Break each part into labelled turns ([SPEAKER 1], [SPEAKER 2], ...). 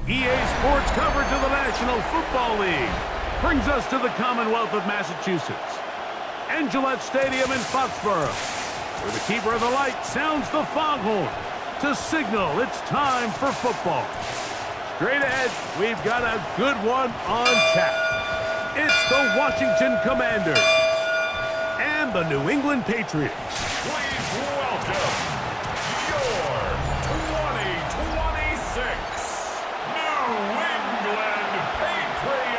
[SPEAKER 1] EA Sports coverage of the National Football League brings us to the Commonwealth of Massachusetts and Gillette Stadium in Foxborough, where the keeper of the light sounds the foghorn to signal it's time for football. Straight ahead, we've got a good one on tap. It's the Washington Commanders and the New England Patriots.
[SPEAKER 2] Please welcome your 2026 New England Patriots.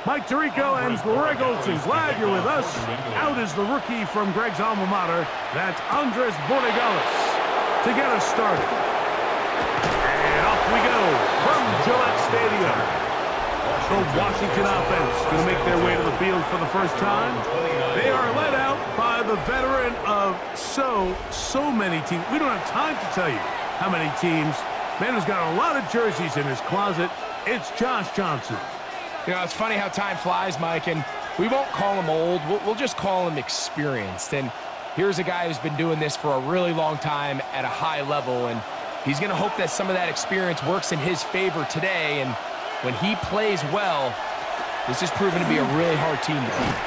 [SPEAKER 1] Mike Tirico and Greg Olson, glad you're with us. Out is the rookie from Greg's alma mater. That's Andres Borregalis to get us started. And off we go from Gillette Stadium. The Washington offense going to make their way to the field for the first time. They are led out by the veteran of so many teams. We don't have time to tell you how many teams. Man who's got a lot of jerseys in his closet. It's Josh Johnson.
[SPEAKER 3] You know, it's funny how time flies, Mike, and we won't call him old. We'll just call him experienced. And here's a guy who's been doing this for a really long time at a high level, and he's going to hope that some of that experience works in his favor today. And when he plays well, this is proven to be a really hard team to beat.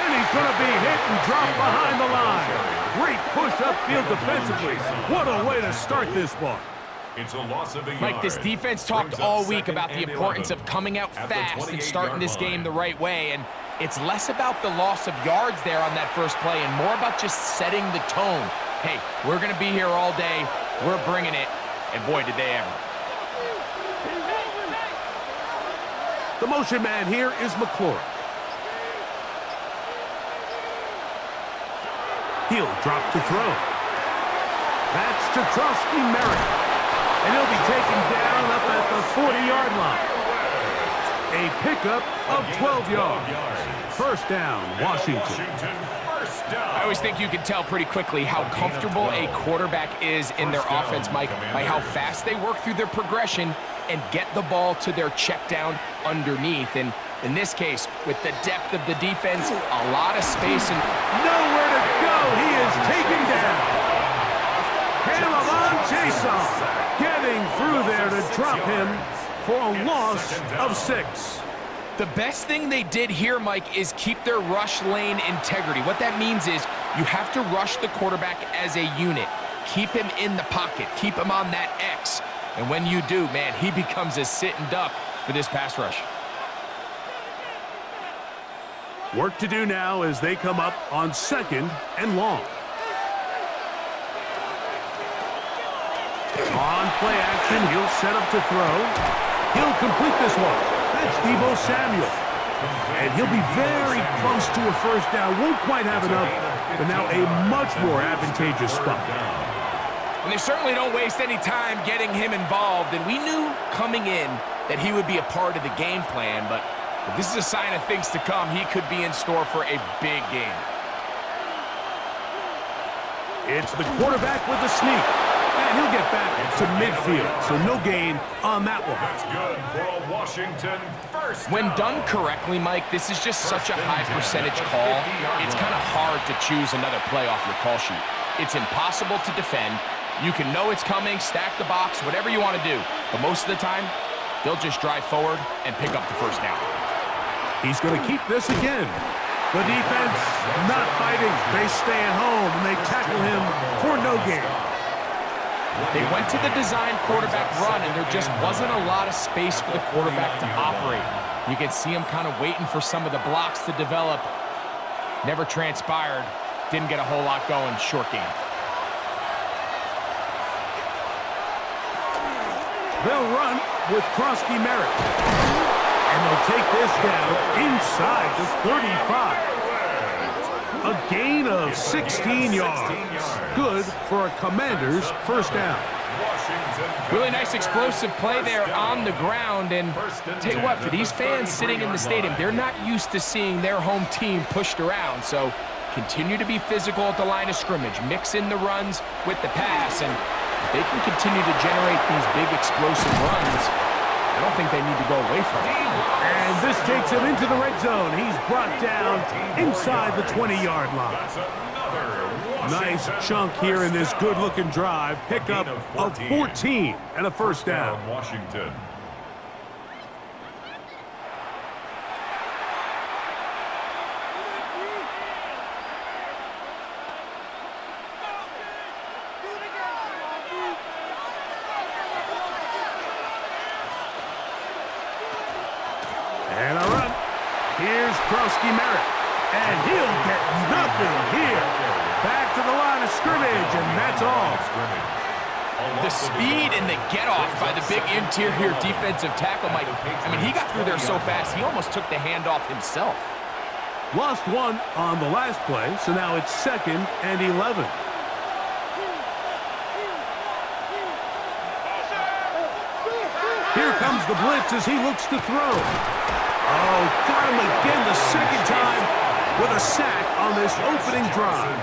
[SPEAKER 1] And he's going to be hit and dropped behind the line. Great push upfield defensively. What a way to start this one.
[SPEAKER 2] It's a loss of a yard.
[SPEAKER 3] Mike, this defense talked all week about the importance of coming out fast and starting this game the right way, and it's less about the loss of yards there on that first play and more about just setting the tone. Hey, we're going to be here all day. We're bringing it, and boy, did they ever.
[SPEAKER 1] The motion man here is McClure. He'll drop to throw. That's Petrosky Merritt. And he'll be taken down up at the 40-yard line. A pickup of 12 yards. First down, Washington.
[SPEAKER 3] I always think you can tell pretty quickly how comfortable a quarterback is in their offense, Mike, by how fast they work through their progression and get the ball to their check down underneath. And in this case, with the depth of the defense, a lot of space and
[SPEAKER 1] nowhere to go. He is taken down. Caleb Jason getting through there to drop him for a loss of 6.
[SPEAKER 3] The best thing they did here, Mike, is keep their rush lane integrity. What that means is you have to rush the quarterback as a unit. Keep him in the pocket. Keep him on that X. And when you do, man, he becomes a sit and duck for this pass rush.
[SPEAKER 1] Work to do now as they come up on 2nd and long. On play action, he'll set up to throw. He'll complete this one. That's Deebo Samuel. And he'll be very close to a first down. Won't quite have enough, but now a much more advantageous spot.
[SPEAKER 3] And they certainly don't waste any time getting him involved. And we knew coming in that he would be a part of the game plan, but if this is a sign of things to come, he could be in store for a big game.
[SPEAKER 1] It's the quarterback with the sneak. And he'll get back to midfield, so no gain on that one.
[SPEAKER 2] That's good for a Washington first down.
[SPEAKER 3] When done correctly, Mike, this is just such a high percentage call. It's kind of hard to choose another play off your call sheet. It's impossible to defend. You can know it's coming, stack the box, whatever you want to do. But most of the time, they'll just drive forward and pick up the first down.
[SPEAKER 1] He's going to keep this again. The defense not fighting. They stay at home, and they tackle him for no gain.
[SPEAKER 3] They went to the design quarterback run, and there just wasn't a lot of space for the quarterback to operate. You can see him kind of waiting for some of the blocks to develop. Never transpired. Didn't get a whole lot going. Short game.
[SPEAKER 1] They'll run with Krosky Merritt. And they'll take this down inside the 35. A gain of 16 yards. Good for a Commander's first down.
[SPEAKER 3] Really nice explosive play there on the ground. And tell you what, for these fans sitting in the stadium, they're not used to seeing their home team pushed around. So continue to be physical at the line of scrimmage, mix in the runs with the pass, and if they can continue to generate these big explosive runs, I don't think they need to go away from it.
[SPEAKER 1] And this takes him into the red zone. He's brought down inside the 20-yard line. Nice chunk here in this good-looking drive. Pickup of 14 and a first down.
[SPEAKER 2] Washington.
[SPEAKER 1] And a run. Here's Krosky-Merritt. And he'll get nothing here. Back to the line of scrimmage, and that's all.
[SPEAKER 3] The speed and the get-off by the big interior defensive tackle, Mike. I mean, he got through there so fast, he almost took the handoff himself.
[SPEAKER 1] Lost one on the last play, so now it's 2nd and 11. Here comes the blitz as he looks to throw. Oh, got him again the second time with a sack on this opening drive.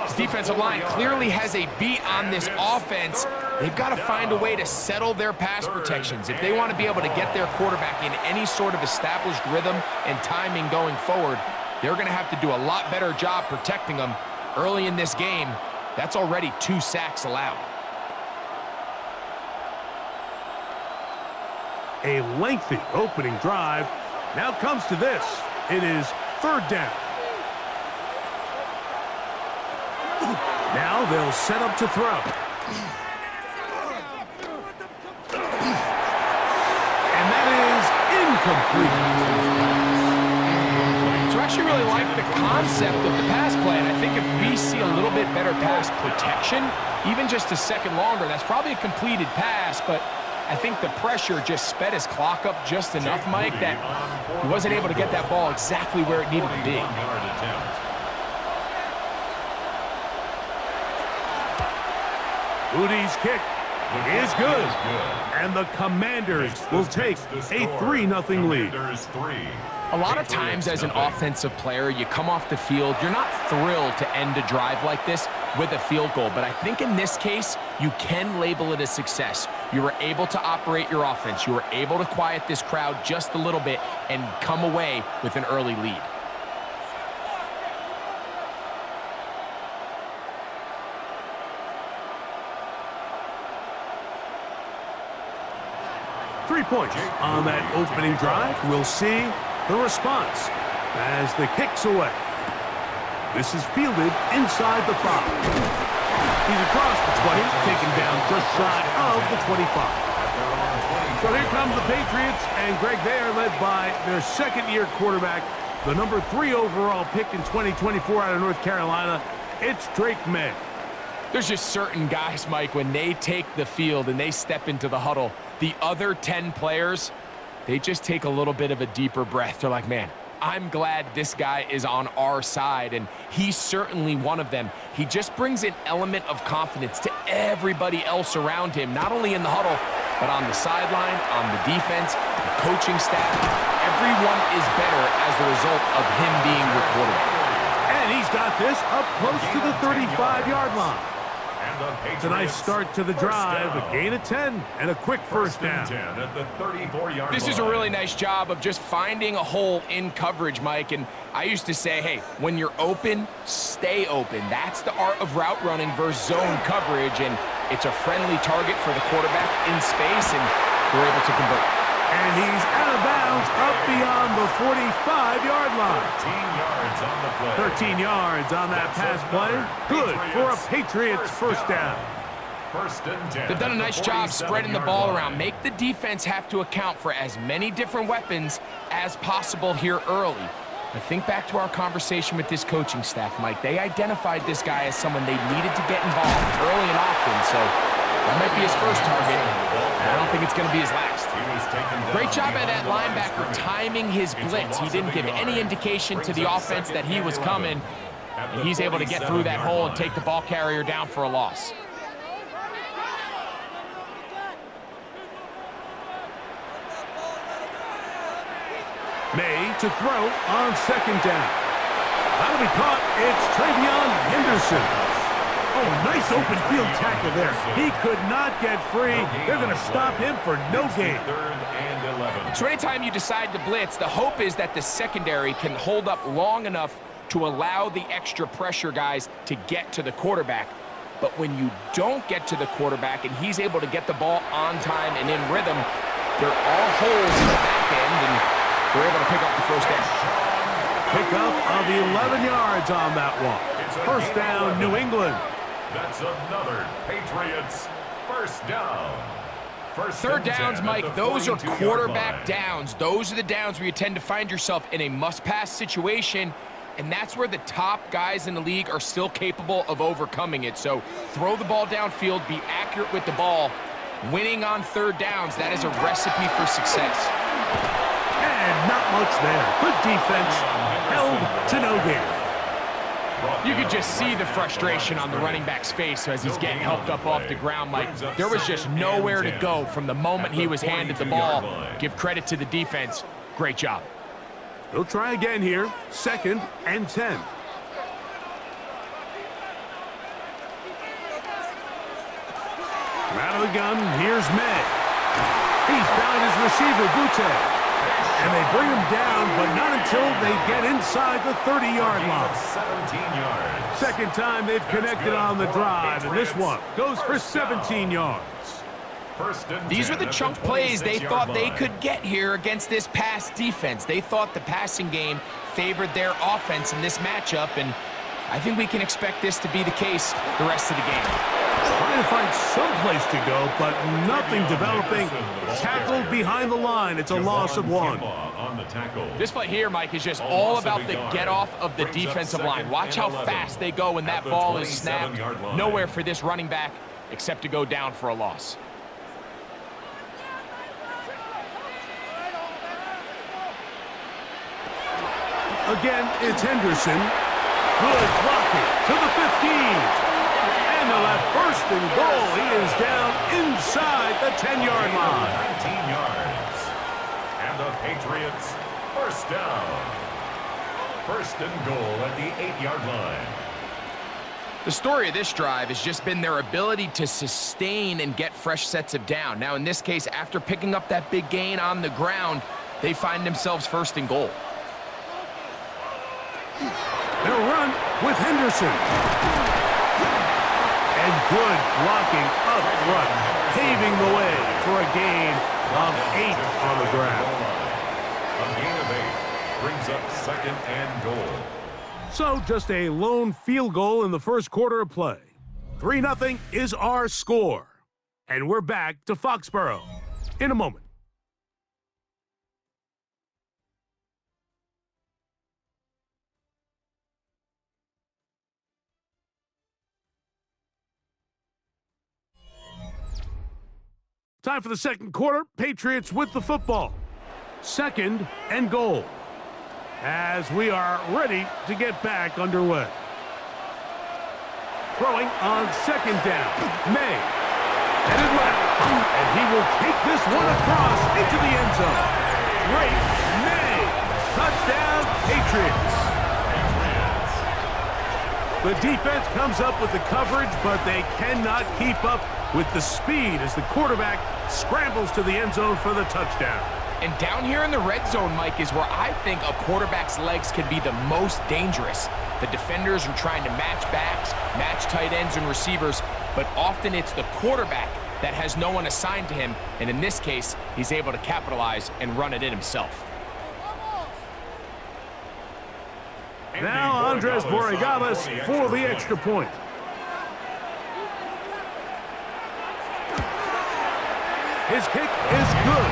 [SPEAKER 3] This defensive line clearly has a beat on this offense. They've got to find a way to settle their pass protections. If they want to be able to get their quarterback in any sort of established rhythm and timing going forward, they're going to have to do a lot better job protecting them early in this game. That's already 2 sacks allowed.
[SPEAKER 1] A lengthy opening drive. Now comes to this. It is 3rd down. Now they'll set up to throw. And that is incomplete.
[SPEAKER 3] So I actually really like the concept of the pass play, and I think if we see a little bit better pass protection, even just a second longer, that's probably a completed pass, but I think the pressure just sped his clock up just enough, Mike, that he wasn't able to get that ball exactly where it needed to be.
[SPEAKER 1] Udi's kick is good. And the Commanders will take a 3-0 lead.
[SPEAKER 3] A lot of times as an offensive player, you come off the field, you're not thrilled to end a drive like this with a field goal. But I think in this case, you can label it a success. You were able to operate your offense. You were able to quiet this crowd just a little bit and come away with an early lead.
[SPEAKER 1] Three points on that opening drive. We'll see the response as the kick's away. This is fielded inside the 5. He's across the 20, taken down just shy of the 25. So here come the Patriots, and Greg, they are led by their second-year quarterback, the number 3 overall pick in 2024 out of North Carolina. It's Drake May.
[SPEAKER 3] There's just certain guys, Mike, when they take the field and they step into the huddle, the other 10 players, they just take a little bit of a deeper breath. They're like, man, I'm glad this guy is on our side, and he's certainly one of them. He just brings an element of confidence to everybody else around him, not only in the huddle, but on the sideline, on the defense, the coaching staff. Everyone is better as the result of him being your quarterback.
[SPEAKER 1] And he's got this up close to the 35-yard line. It's a nice start to the drive, a gain of 10, and a quick first down.
[SPEAKER 3] This is a really nice job of just finding a hole in coverage, Mike. And I used to say, hey, when you're open, stay open. That's the art of route running versus zone coverage, and it's a friendly target for the quarterback in space, and they're able to convert.
[SPEAKER 1] And he's out of bounds up beyond the 45-yard line. 13 yards on that pass play. Good for a Patriots first down.
[SPEAKER 3] They've done a nice job spreading the ball around. Make the defense have to account for as many different weapons as possible here early. But think back to our conversation with this coaching staff, Mike. They identified this guy as someone they needed to get involved early and often, so that might be his first target. I don't think it's going to be his last. Great job by that linebacker timing his blitz. He didn't give any indication to the offense that he was coming, and he's able to get through that hole and take the ball carrier down for a loss.
[SPEAKER 1] May to throw on second down. That'll be caught. It's Travion Henderson. Oh, nice open field tackle there. He could not get free. They're going to stop him for no gain.
[SPEAKER 2] 3rd and 11.
[SPEAKER 3] So anytime you decide to blitz, the hope is that the secondary can hold up long enough to allow the extra pressure guys to get to the quarterback. But when you don't get to the quarterback and he's able to get the ball on time and in rhythm, there are all holes in the back end, and they're able to pick up the first down.
[SPEAKER 1] Pickup of 11 yards on that one. First down, New England.
[SPEAKER 2] That's another Patriots first down.
[SPEAKER 3] Third downs, Mike, those are quarterback downs. Those are the downs where you tend to find yourself in a must-pass situation, and that's where the top guys in the league are still capable of overcoming it. So throw the ball downfield, be accurate with the ball. Winning on third downs, that is a recipe for success.
[SPEAKER 1] And not much there. Good defense. Held to no gain.
[SPEAKER 3] You could just see the frustration on the running back's face as he's getting helped up off the ground. Mike, there was just nowhere to go from the moment he was handed the ball. Give credit to the defense. Great job.
[SPEAKER 1] They'll try again here. 2nd and 10. Out of the gun, here's May. He's found his receiver, Butte. And they bring him down, but not until they get inside the 30-yard line.
[SPEAKER 2] 17 yards.
[SPEAKER 1] Second time they've connected on the drive, and this one goes for 17 yards.
[SPEAKER 3] These are the chunk plays they thought they could get here against this pass defense. They thought the passing game favored their offense in this matchup, and I think we can expect this to be the case the rest of the game.
[SPEAKER 1] Trying to find some place to go, but nothing developing. Tackled behind the line. It's a loss of 1.
[SPEAKER 3] This play here, Mike, is just all about the get-off of the defensive line. Watch how fast they go when that ball is snapped. Nowhere for this running back except to go down for a loss.
[SPEAKER 1] Again, it's Henderson. Good blocking to the 15. And they'll have 1st and goal. He is down inside the 10-yard line.
[SPEAKER 2] 19 yards. And the Patriots first down. 1st and goal at the 8-yard line.
[SPEAKER 3] The story of this drive has just been their ability to sustain and get fresh sets of down. Now, in this case, after picking up that big gain on the ground, they find themselves 1st and goal.
[SPEAKER 1] They'll run with Henderson. And good blocking up front, paving the way for a gain of 8 on the ground.
[SPEAKER 2] A gain of 8 brings up 2nd and goal.
[SPEAKER 1] So just a lone field goal in the first quarter of play. 3-0 is our score. And we're back to Foxborough in a moment. Time for the second quarter. Patriots with the football. 2nd and goal. As we are ready to get back underway. Throwing on 2nd down. May. Headed left. And he will take this one across into the end zone. Great May. Touchdown, Patriots. The defense comes up with the coverage, but they cannot keep up with the speed as the quarterback scrambles to the end zone for the touchdown.
[SPEAKER 3] And down here in the red zone, Mike, is where I think a quarterback's legs can be the most dangerous. The defenders are trying to match backs, match tight ends and receivers, but often it's the quarterback that has no one assigned to him, and in this case, he's able to capitalize and run it in himself.
[SPEAKER 1] Now Andres Borregales for the extra point. His kick is good,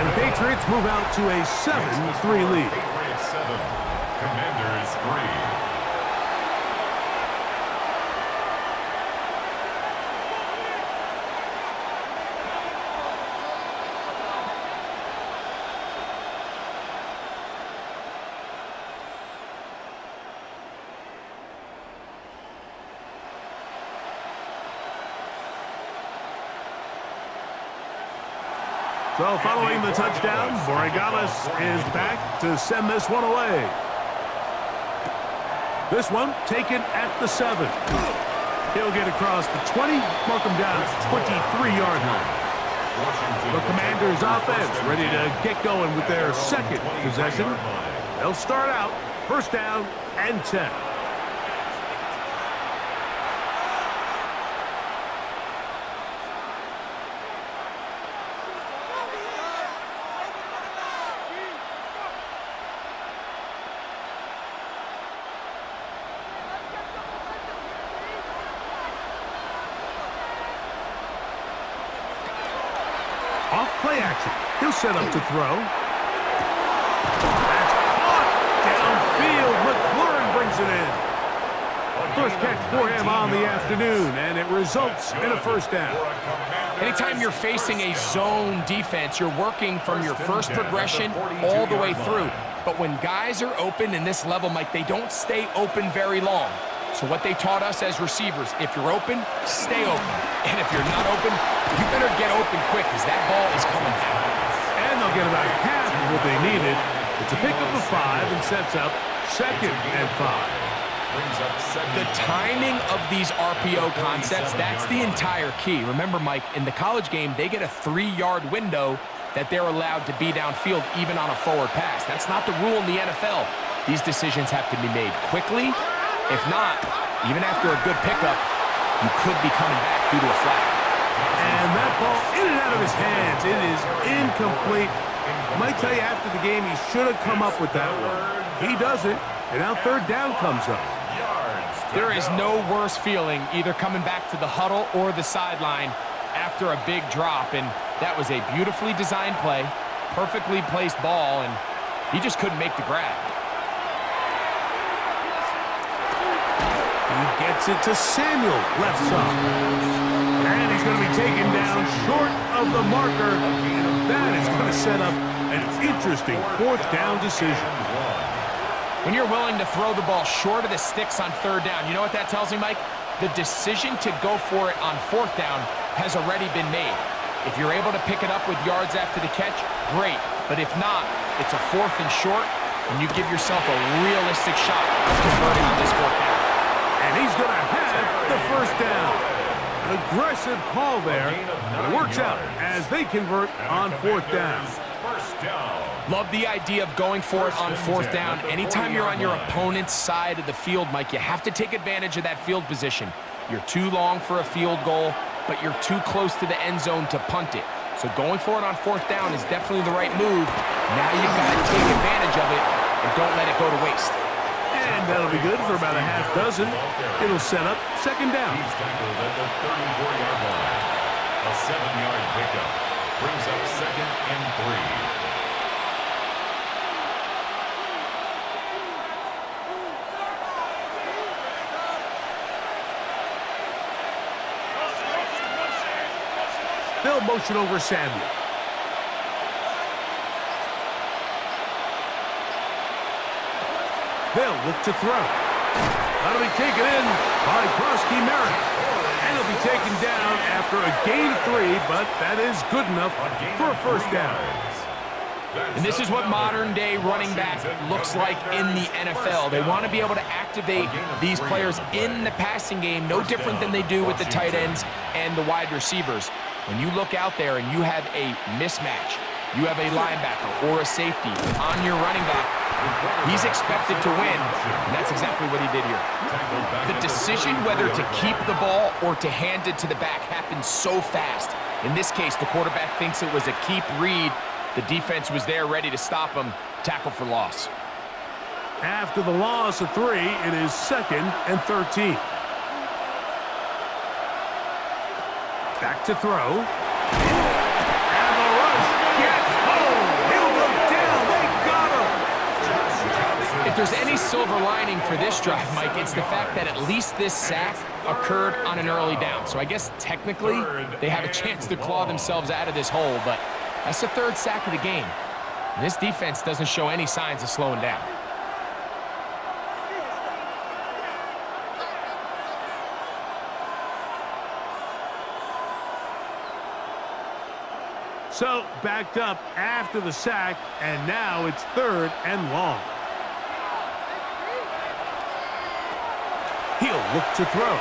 [SPEAKER 1] and the Patriots move out to a 7-3 lead.
[SPEAKER 2] Patriots 7, Commanders 3.
[SPEAKER 1] So following the touchdown, Borregales is back to send this one away. This one taken at the 7. He'll get across the 20, mark him down at the 23-yard line. The Commanders' offense ready to get going with their second possession. They'll start out first down and 10. Off play action. He'll set up to throw. That's caught downfield. McLaurin brings it in. First catch for him on the afternoon, and it results in a first down.
[SPEAKER 3] Anytime you're facing a zone defense, you're working from your first progression all the way through. But when guys are open in this level, Mike, they don't stay open very long. So what they taught us as receivers, if you're open, stay open. And if you're not open, you better get open quick because that ball is coming down.
[SPEAKER 1] And they'll get about half of what they needed. It's a pickup of 5 and sets up second and 5.
[SPEAKER 3] The timing of these RPO concepts, that's the entire key. Remember, Mike, in the college game, they get a 3-yard window that they're allowed to be downfield even on a forward pass. That's not the rule in the NFL. These decisions have to be made quickly. If not, even after a good pickup, you could be coming back due to a flag.
[SPEAKER 1] And that ball in and out of his hands. It is incomplete. I might tell you after the game he should have come up with that one. He doesn't, and now third down comes up.
[SPEAKER 3] There is no worse feeling either coming back to the huddle or the sideline after a big drop, and that was a beautifully designed play, perfectly placed ball, and he just couldn't make the grab.
[SPEAKER 1] He gets it to Samuel, left side. And he's going to be taken down short of the marker. And that is going to set up an interesting fourth down decision.
[SPEAKER 3] When you're willing to throw the ball short of the sticks on third down, you know what that tells me, Mike? The decision to go for it on fourth down has already been made. If you're able to pick it up with yards after the catch, great. But if not, it's a fourth and short, and you give yourself a realistic shot of converting on this fourth down.
[SPEAKER 1] And he's going to have the first down. An aggressive call there. But it works out as they convert on fourth down.
[SPEAKER 3] Love the idea of going for it on fourth down. Anytime you're on your opponent's side of the field, Mike, you have to take advantage of that field position. You're too long for a field goal, but you're too close to the end zone to punt it. So going for it on fourth down is definitely the right move. Now you've got to take advantage of it and don't let it go to waste.
[SPEAKER 1] And that'll be good for about a half dozen. It'll set up second down.
[SPEAKER 2] He's tackled at the 34-yard line. A 7-yard pickup brings up second and 3.
[SPEAKER 1] They'll motion over Samuel. They'll look to throw. That'll be taken in by Krosky Merrick. And it'll be taken down after a gain of 3, but that is good enough for a first down.
[SPEAKER 3] And this is what modern-day running back looks like in the NFL. They want to be able to activate these players in the passing game, no different than they do with the tight ends and the wide receivers. When you look out there and you have a mismatch, you have a linebacker or a safety on your running back, he's expected to win, and that's exactly what he did here. The decision whether to keep the ball or to hand it to the back happens so fast. In this case, the quarterback thinks it was a keep read. The defense was there ready to stop him. Tackle for loss.
[SPEAKER 1] After the loss of 3, it is second and 13. Back to throw. And the rush gets home. He'll go down. They got him.
[SPEAKER 3] If there's any silver lining for this drive, Mike, it's the fact that at least this sack occurred on an early down. So I guess technically they have a chance to claw themselves out of this hole, but that's the third sack of the game. And this defense doesn't show any signs of slowing down.
[SPEAKER 1] So backed up after the sack, and now it's third and long. He'll look to throw.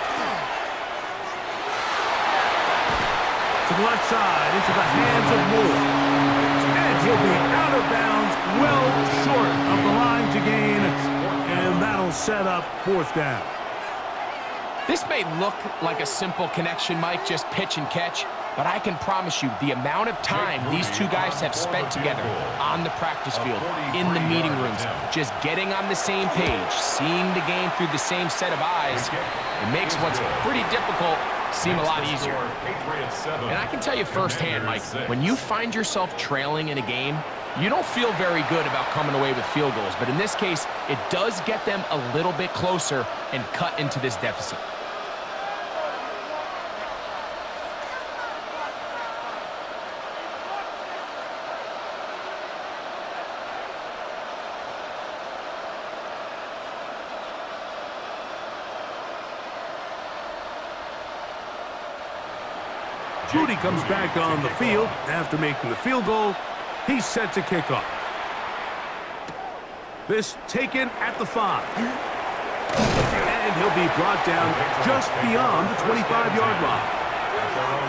[SPEAKER 1] To the left side, into the hands of Moore. And he'll be out of bounds, well short of the line to gain. And that'll set up 4th down.
[SPEAKER 3] This may look like a simple connection, Mike, just pitch and catch, but I can promise you the amount of time these two guys have spent together on the practice field, in the meeting rooms, just getting on the same page, seeing the game through the same set of eyes, it makes what's pretty difficult seem a lot easier. And I can tell you firsthand, Mike, when you find yourself trailing in a game, you don't feel very good about coming away with field goals, but in this case, it does get them a little bit closer and cut into this deficit.
[SPEAKER 1] Moody comes back on the field after making the field goal. He's set to kick off. This taken at the 5. And he'll be brought down just beyond the 25-yard line.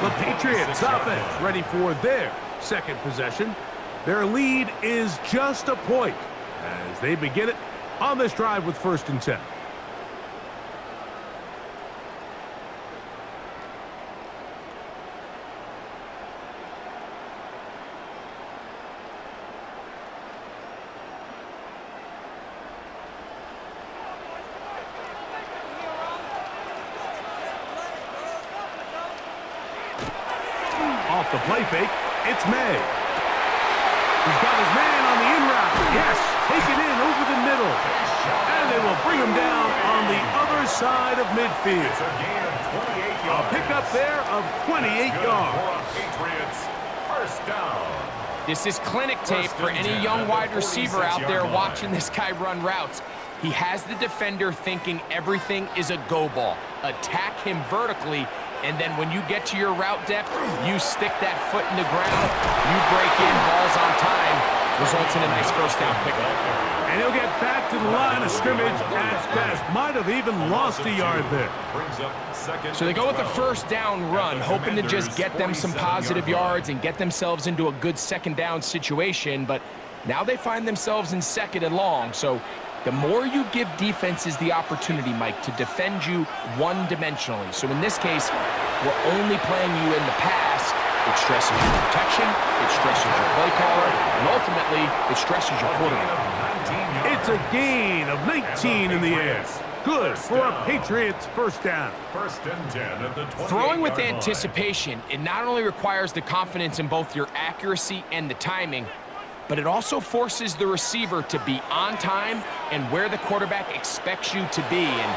[SPEAKER 1] The Patriots offense ready for their second possession. Their lead is just a point as they begin it on this drive with 1st and 10. Off the play fake, it's May. He's got his man on the in route. Yes, take it in over the middle. And they will bring him down on the other side of midfield. A pickup there of 28 yards.
[SPEAKER 2] First down.
[SPEAKER 3] This is clinic tape for any young wide receiver out there watching this guy run routes. He has the defender thinking everything is a go ball. Attack him vertically, and then when you get to your route depth, you stick that foot in the ground, you break in, balls on time, results in a nice 1st down pickup.
[SPEAKER 1] And he'll get back to the line of scrimmage at best. Might have even lost a yard there.
[SPEAKER 3] So they go with the 1st down run, hoping to just get them some positive yards and get themselves into a good 2nd down situation, but now they find themselves in 2nd and long, so the more you give defenses the opportunity, Mike, to defend you one-dimensionally. So in this case, we're only playing you in the pass. It stresses your protection, it stresses your play caller, and ultimately, it stresses your quarterback.
[SPEAKER 1] It's a gain of 19 in the air. Good for a Patriots 1st down.
[SPEAKER 2] 1st and 10 at the 28-yard
[SPEAKER 3] Throwing with
[SPEAKER 2] line.
[SPEAKER 3] anticipation, it not only requires the confidence in both your accuracy and the timing, but it also forces the receiver to be on time and where the quarterback expects you to be. And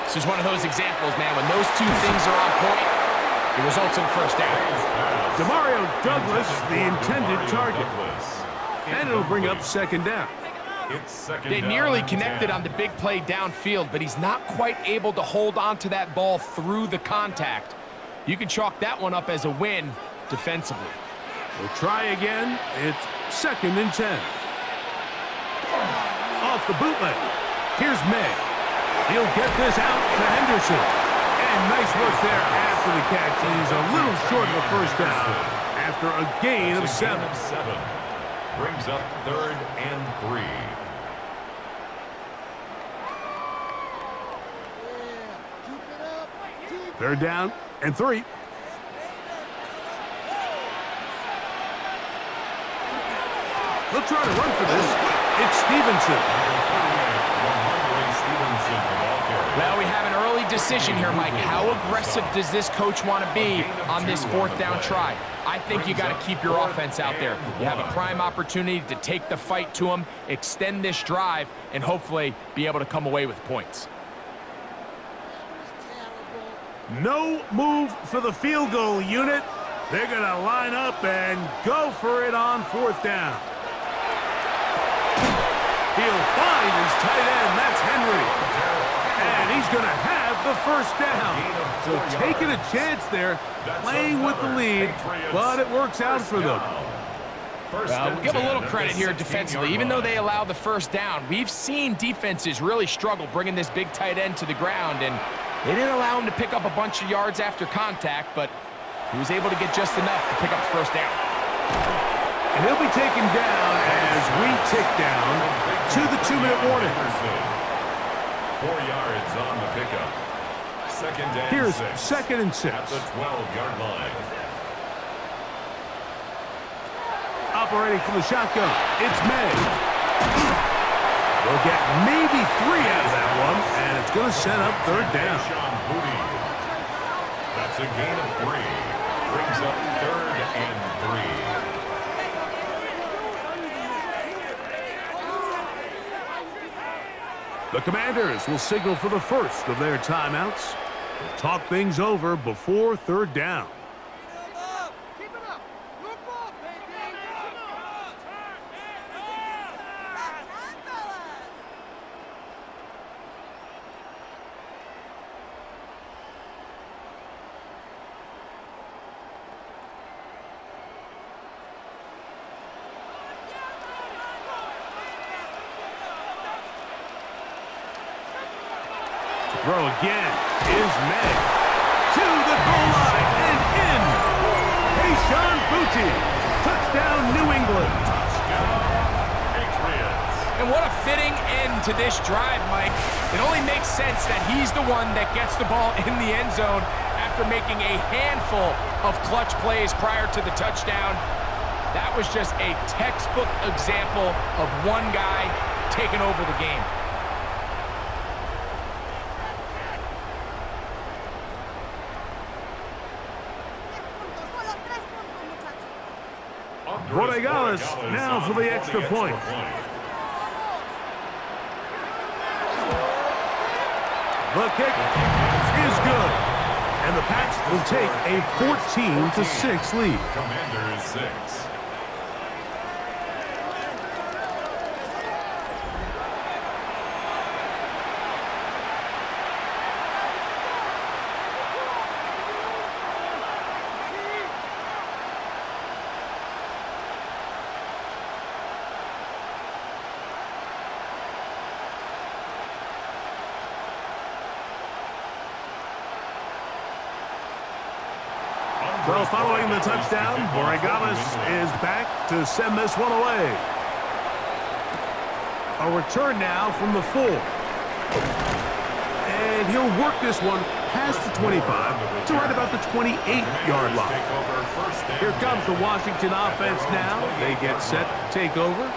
[SPEAKER 3] this is one of those examples, man. When those two things are on point, it results in 1st down.
[SPEAKER 1] Demario Douglas, the intended target. And it'll bring up 2nd down.
[SPEAKER 3] They nearly connected on the big play downfield, but he's not quite able to hold on to that ball through the contact. You can chalk that one up as a win defensively.
[SPEAKER 1] We'll try again. It's 2nd and 10. Off the bootleg. Here's May. He'll get this out to Henderson. And nice work there after the catch. He's a little short of the 1st down after a gain of 7.
[SPEAKER 2] Brings up 3rd and 3.
[SPEAKER 1] Third down and 3. They'll try to run for this. It's Stevenson.
[SPEAKER 3] Well, we have an early decision here, Mike. How aggressive does this coach want to be on this 4th down try? I think you got to keep your offense out there. You have a prime opportunity to take the fight to them, extend this drive, and hopefully be able to come away with points.
[SPEAKER 1] No move for the field goal unit. They're going to line up and go for it on 4th down. He'll find his tight end. That's Henry. And he's going to have the 1st down. So taking a chance there, playing with the lead, but it works out for them.
[SPEAKER 3] We'll give a little credit here defensively. Even though they allowed the first down, we've seen defenses really struggle bringing this big tight end to the ground, and they didn't allow him to pick up a bunch of yards after contact, but he was able to get just enough to pick up the first down.
[SPEAKER 1] And he'll be taken down as we tick down to the 2-minute warning.
[SPEAKER 2] 4 yards on the pickup.
[SPEAKER 1] Here's
[SPEAKER 2] 6.
[SPEAKER 1] second and 6.
[SPEAKER 2] At the 12-yard line.
[SPEAKER 1] Operating from the shotgun, it's May. They'll get maybe 3 out of that one, and it's going to set up third down.
[SPEAKER 2] That's a gain of 3. Brings up 3rd and 3.
[SPEAKER 1] The Commanders will signal for the first of their timeouts. They'll talk things over before third down. Throw again is May. To the goal line and in. Payshawn Boutte. Touchdown, New England.
[SPEAKER 2] Patriots.
[SPEAKER 3] And what a fitting end to this drive, Mike. It only makes sense that he's the one that gets the ball in the end zone after making a handful of clutch plays prior to the touchdown. That was just a textbook example of one guy taking over the game.
[SPEAKER 1] Borregales now for the extra point. The kick is good. And the Pats will take a 14-6 lead.
[SPEAKER 2] Commanders 6.
[SPEAKER 1] Well, following the touchdown, Borregales is back to send this one away. A return now from the 4. And he'll work this one past the 25 to right about the 28-yard line. Here comes the Washington offense now. They get set to take over.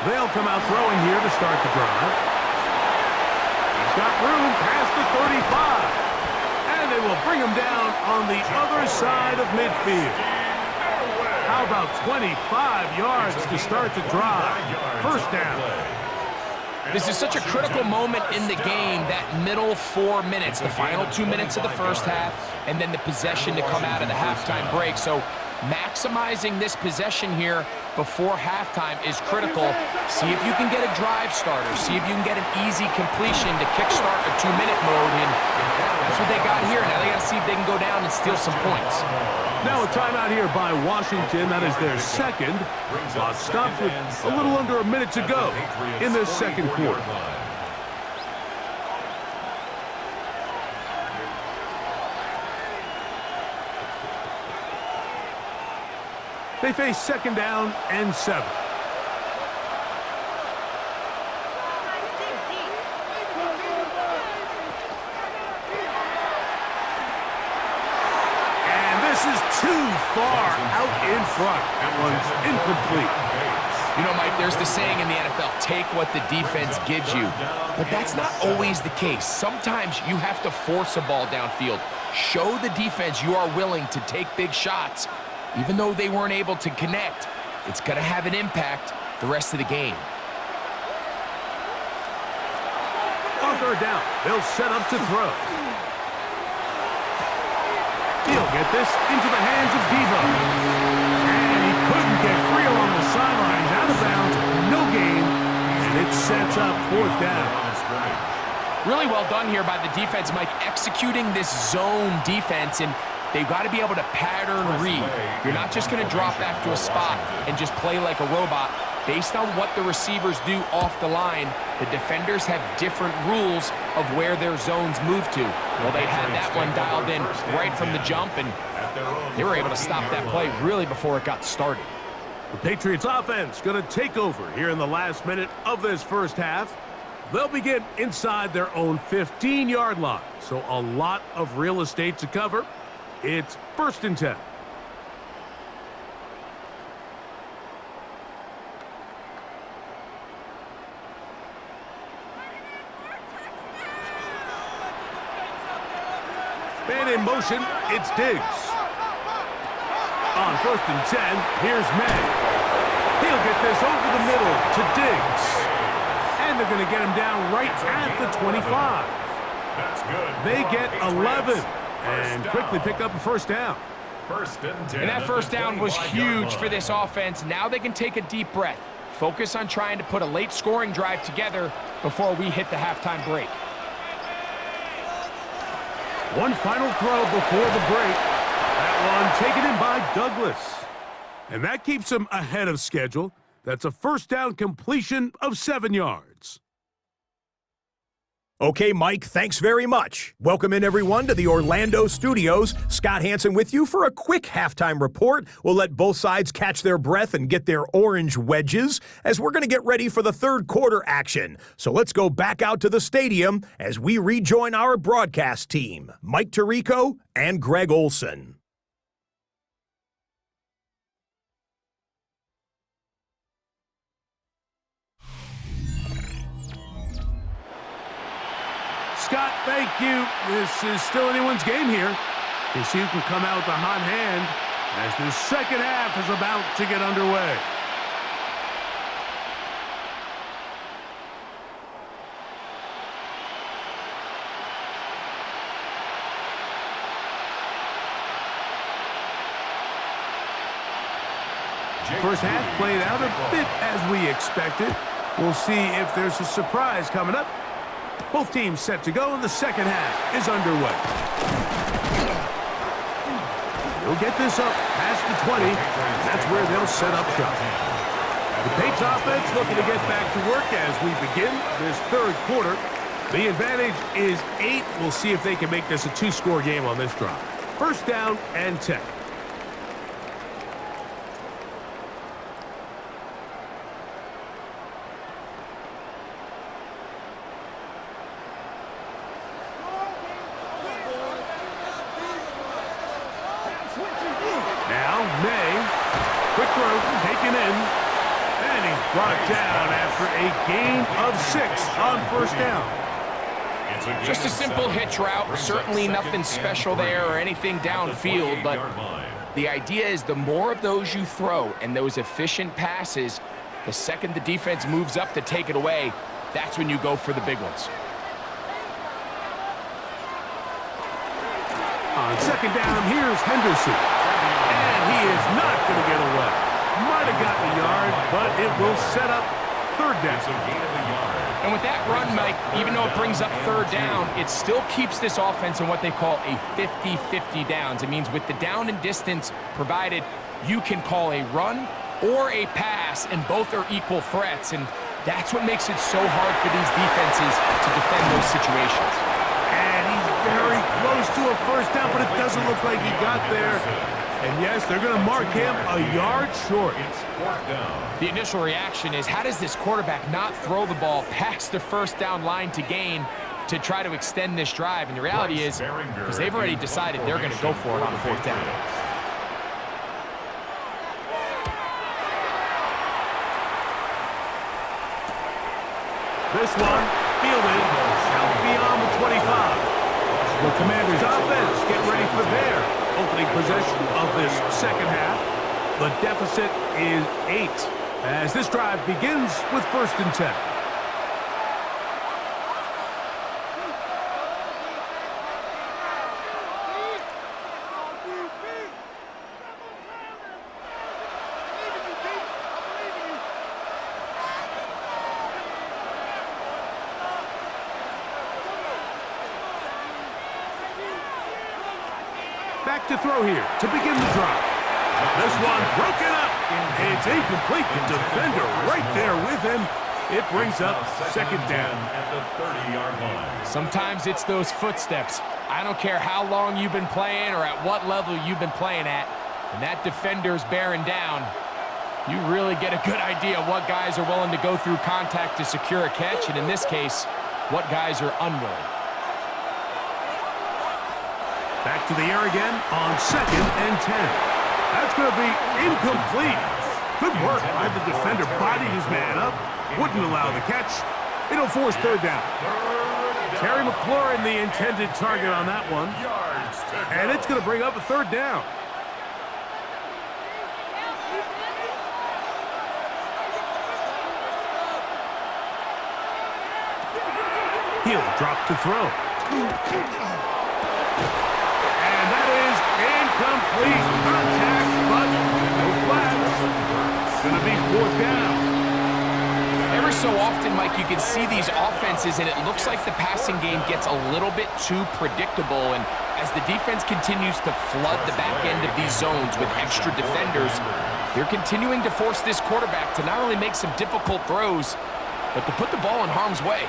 [SPEAKER 1] They'll come out throwing here to start the drive. He's got room past the 35. And they will bring him down on the other side of midfield. How about 25 yards to start the drive? First down.
[SPEAKER 3] This is such a critical moment in the game, that middle 4 minutes, the final 2 minutes of the first half, and then the possession to come out of the halftime break. So maximizing this possession here before halftime is critical. See if you can get a drive starter. See if you can get an easy completion to kickstart a 2-minute mode, and that's what they got here. Now they got to see if they can go down and steal some points.
[SPEAKER 1] Now a timeout here by Washington. That is their second. Clock stops with a little under a minute to go in the second quarter. They face second down and 7. Too far out in front. That one's incomplete.
[SPEAKER 3] You know, Mike, there's the saying in the NFL, take what the defense gives you. But that's not always the case. Sometimes you have to force a ball downfield. Show the defense you are willing to take big shots. Even though they weren't able to connect, it's going to have an impact the rest of the game.
[SPEAKER 1] A third down. They'll set up to throw. He'll get this into the hands of Devo. And he couldn't get free along the sidelines. Out of bounds, no gain. And it sets up fourth down.
[SPEAKER 3] Really well done here by the defense, Mike, executing this zone defense, and they've got to be able to pattern read. You're not just going to drop back to a spot and just play like a robot. Based on what the receivers do off the line, the defenders have different rules of where their zones move to. Well, they had that one dialed in right from the jump, and they were able to stop that play really before it got started.
[SPEAKER 1] The Patriots offense going to take over here in the last minute of this first half. They'll begin inside their own 15-yard line, so a lot of real estate to cover. It's 1st and 10. Man in motion, it's Diggs. On 1st and 10, here's May. He'll get this over the middle to Diggs. And they're going to get him down right at the 25.
[SPEAKER 2] That's good.
[SPEAKER 1] They get 11 and quickly pick up a first down.
[SPEAKER 2] 1st and 10.
[SPEAKER 3] And that first down was huge for this offense. Now they can take a deep breath. Focus on trying to put a late scoring drive together before we hit the halftime break.
[SPEAKER 1] One final throw before the break. That one taken in by Douglas. And that keeps him ahead of schedule. That's a first down completion of 7 yards.
[SPEAKER 4] Okay, Mike, thanks very much. Welcome in, everyone, to the Orlando studios. Scott Hansen with you for a quick halftime report. We'll let both sides catch their breath and get their orange wedges as we're going to get ready for the third quarter action. So let's go back out to the stadium as we rejoin our broadcast team, Mike Tirico and Greg Olson.
[SPEAKER 1] Scott, thank you. This is still anyone's game here. We'll see who can come out with a hot hand as the second half is about to get underway. First half played out a bit as we expected. We'll see if there's a surprise coming up. Both teams set to go, and the second half is underway. He'll get this up past the 20. That's where they'll set up shop. The Patriots offense looking to get back to work as we begin this third quarter. The advantage is 8. We'll see if they can make this a 2-score game on this drive. First down and 10. Brought down after a gain of 6 on first down.
[SPEAKER 3] Just a simple hitch route. Certainly nothing special there or anything downfield, but the idea is the more of those you throw and those efficient passes, the second the defense moves up to take it away, that's when you go for the big ones.
[SPEAKER 1] On second down, here's Henderson. And he is not going to get away. Might have gotten a yard, but it will set up third down.
[SPEAKER 3] And with that run, Mike, even though it brings up third down, it still keeps this offense in what they call a 50-50 downs. It means with the down and distance provided, you can call a run or a pass, and both are equal threats. And that's what makes it so hard for these defenses to defend those situations.
[SPEAKER 1] And he's very close to a first down, but it doesn't look like he got there. And yes, they're going to mark him a yard short.
[SPEAKER 3] The initial reaction is, how does this quarterback not throw the ball past the first down line to gain to try to extend this drive? And the reality is, because they've already decided they're going to go for it on fourth down.
[SPEAKER 1] This one fielded out beyond the 25. The Commanders' offense get ready for their opening possession of this second half. The deficit is 8 as this drive begins with 1st and 10. Back to throw here to begin the drive. This one broken up. It's incomplete. The defender right there with him. It brings up second down.
[SPEAKER 2] At the 30-yard line.
[SPEAKER 3] Sometimes it's those footsteps. I don't care how long you've been playing or at what level you've been playing at. When that defender's bearing down, you really get a good idea what guys are willing to go through contact to secure a catch, and in this case, what guys are unwilling.
[SPEAKER 1] Back to the air again on 2nd and 10. That's going to be incomplete. Good work by the defender, bodying his man up. Wouldn't allow the catch. It'll force third down. Terry McLaurin, the intended target on that one. And it's going to bring up a third down. He'll drop to throw. And that is incomplete. Contact, but no flags. It's going to be fourth down.
[SPEAKER 3] Every so often, Mike, you can see these offenses, and it looks like the passing game gets a little bit too predictable. And as the defense continues to flood the back end of these zones with extra defenders, they're continuing to force this quarterback to not only make some difficult throws, but to put the ball in harm's way.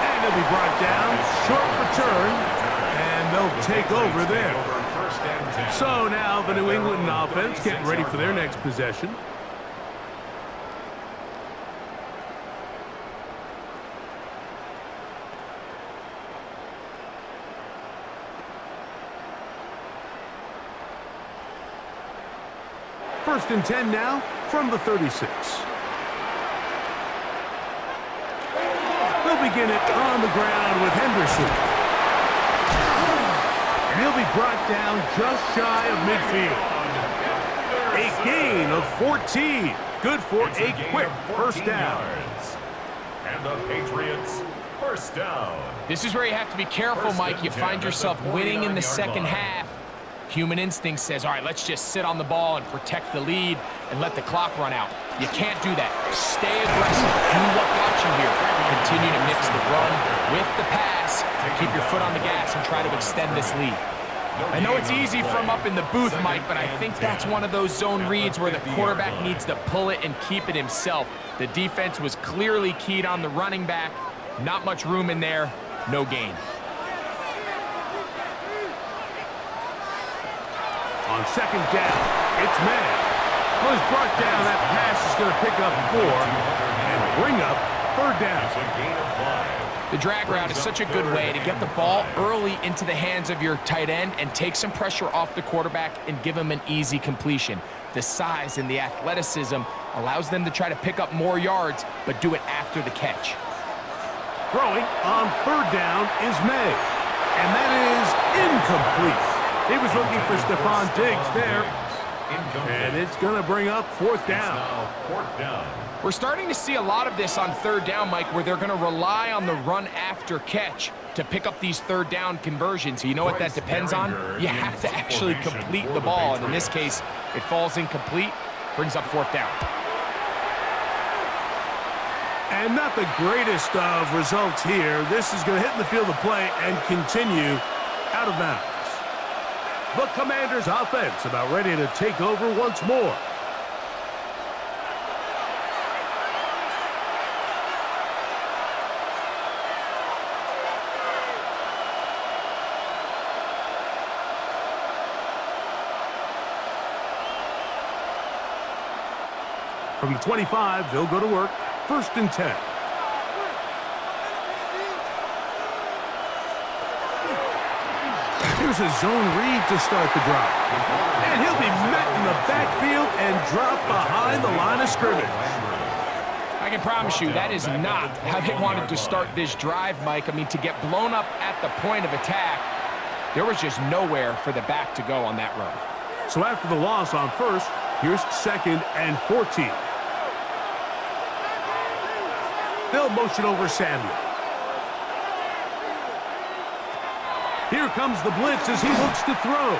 [SPEAKER 1] And he'll be brought down. Short return. And they'll take over there. So now the New England offense getting ready for their next possession. First and 10 now from the 36. They'll begin it on the ground with Henderson. And he'll be brought down just shy of midfield. A gain of 14. Good for a quick first down.
[SPEAKER 2] And the Patriots first down.
[SPEAKER 3] This is where you have to be careful, Mike. You find yourself winning in the second half. Human instinct says, all right, let's just sit on the ball and protect the lead and let the clock run out. You can't do that. Stay aggressive. Do what got you here. Continue to mix the run with the pass. Keep your foot on the gas and try to extend this lead. I know it's easy from up in the booth, Mike, but I think that's one of those zone reads where the quarterback needs to pull it and keep it himself. The defense was clearly keyed on the running back. Not much room in there. No gain.
[SPEAKER 1] On second down, it's May. Well, he's brought down. That pass is going to pick up 4 and bring up third down.
[SPEAKER 3] The drag route is such a good way to get the ball early into the hands of your tight end and take some pressure off the quarterback and give him an easy completion. The size and the athleticism allows them to try to pick up more yards, but do it after the catch.
[SPEAKER 1] Throwing on third down is May. And that is incomplete. He was looking for Stephon Diggs there. And it's going to bring up fourth down.
[SPEAKER 3] We're starting to see a lot of this on third down, Mike, where they're going to rely on the run after catch to pick up these third down conversions. So you know what that depends on? You have to actually complete the ball. And in this case, it falls incomplete, brings up fourth down.
[SPEAKER 1] And not the greatest of results here. This is going to hit in the field of play and continue out of bounds. The Commanders' offense about ready to take over once more. From the 25, they'll go to work. First and 10. Here's a zone read to start the drive. And he'll be met in the backfield and dropped behind the line of scrimmage.
[SPEAKER 3] I can promise you that is not how they wanted to start this drive, Mike. I mean, to get blown up at the point of attack, there was just nowhere for the back to go on that run.
[SPEAKER 1] So after the loss on first, here's second and 14. They'll motion over Samuel. Here comes the blitz as he looks to throw.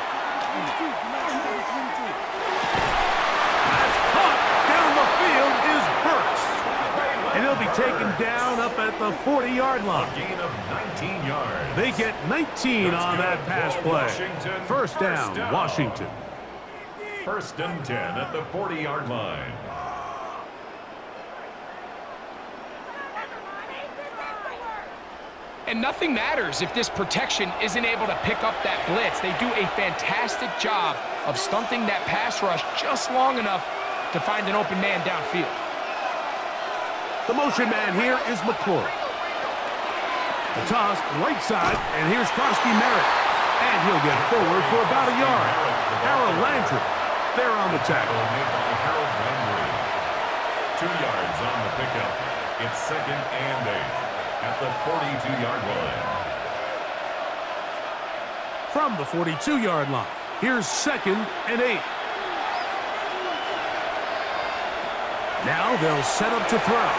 [SPEAKER 1] That's caught down the field is Burks. And he'll be taken down up at the 40-yard line.
[SPEAKER 2] A gain of 19 yards.
[SPEAKER 1] They get 19 on that pass play. First down, Washington.
[SPEAKER 2] First and 10 at the 40-yard line.
[SPEAKER 3] And nothing matters if this protection isn't able to pick up that blitz. They do a fantastic job of stunting that pass rush just long enough to find an open man downfield.
[SPEAKER 1] The motion man here is McClure. The toss, right side, and here's Krosky Merritt. And he'll get forward for about a yard. Harold Landry, there on the tackle.
[SPEAKER 2] Harold Landry. 2 yards on the pickup. It's second and 8 at the 42-yard line.
[SPEAKER 1] From the 42-yard line, here's second and 8. Now they'll set up to throw.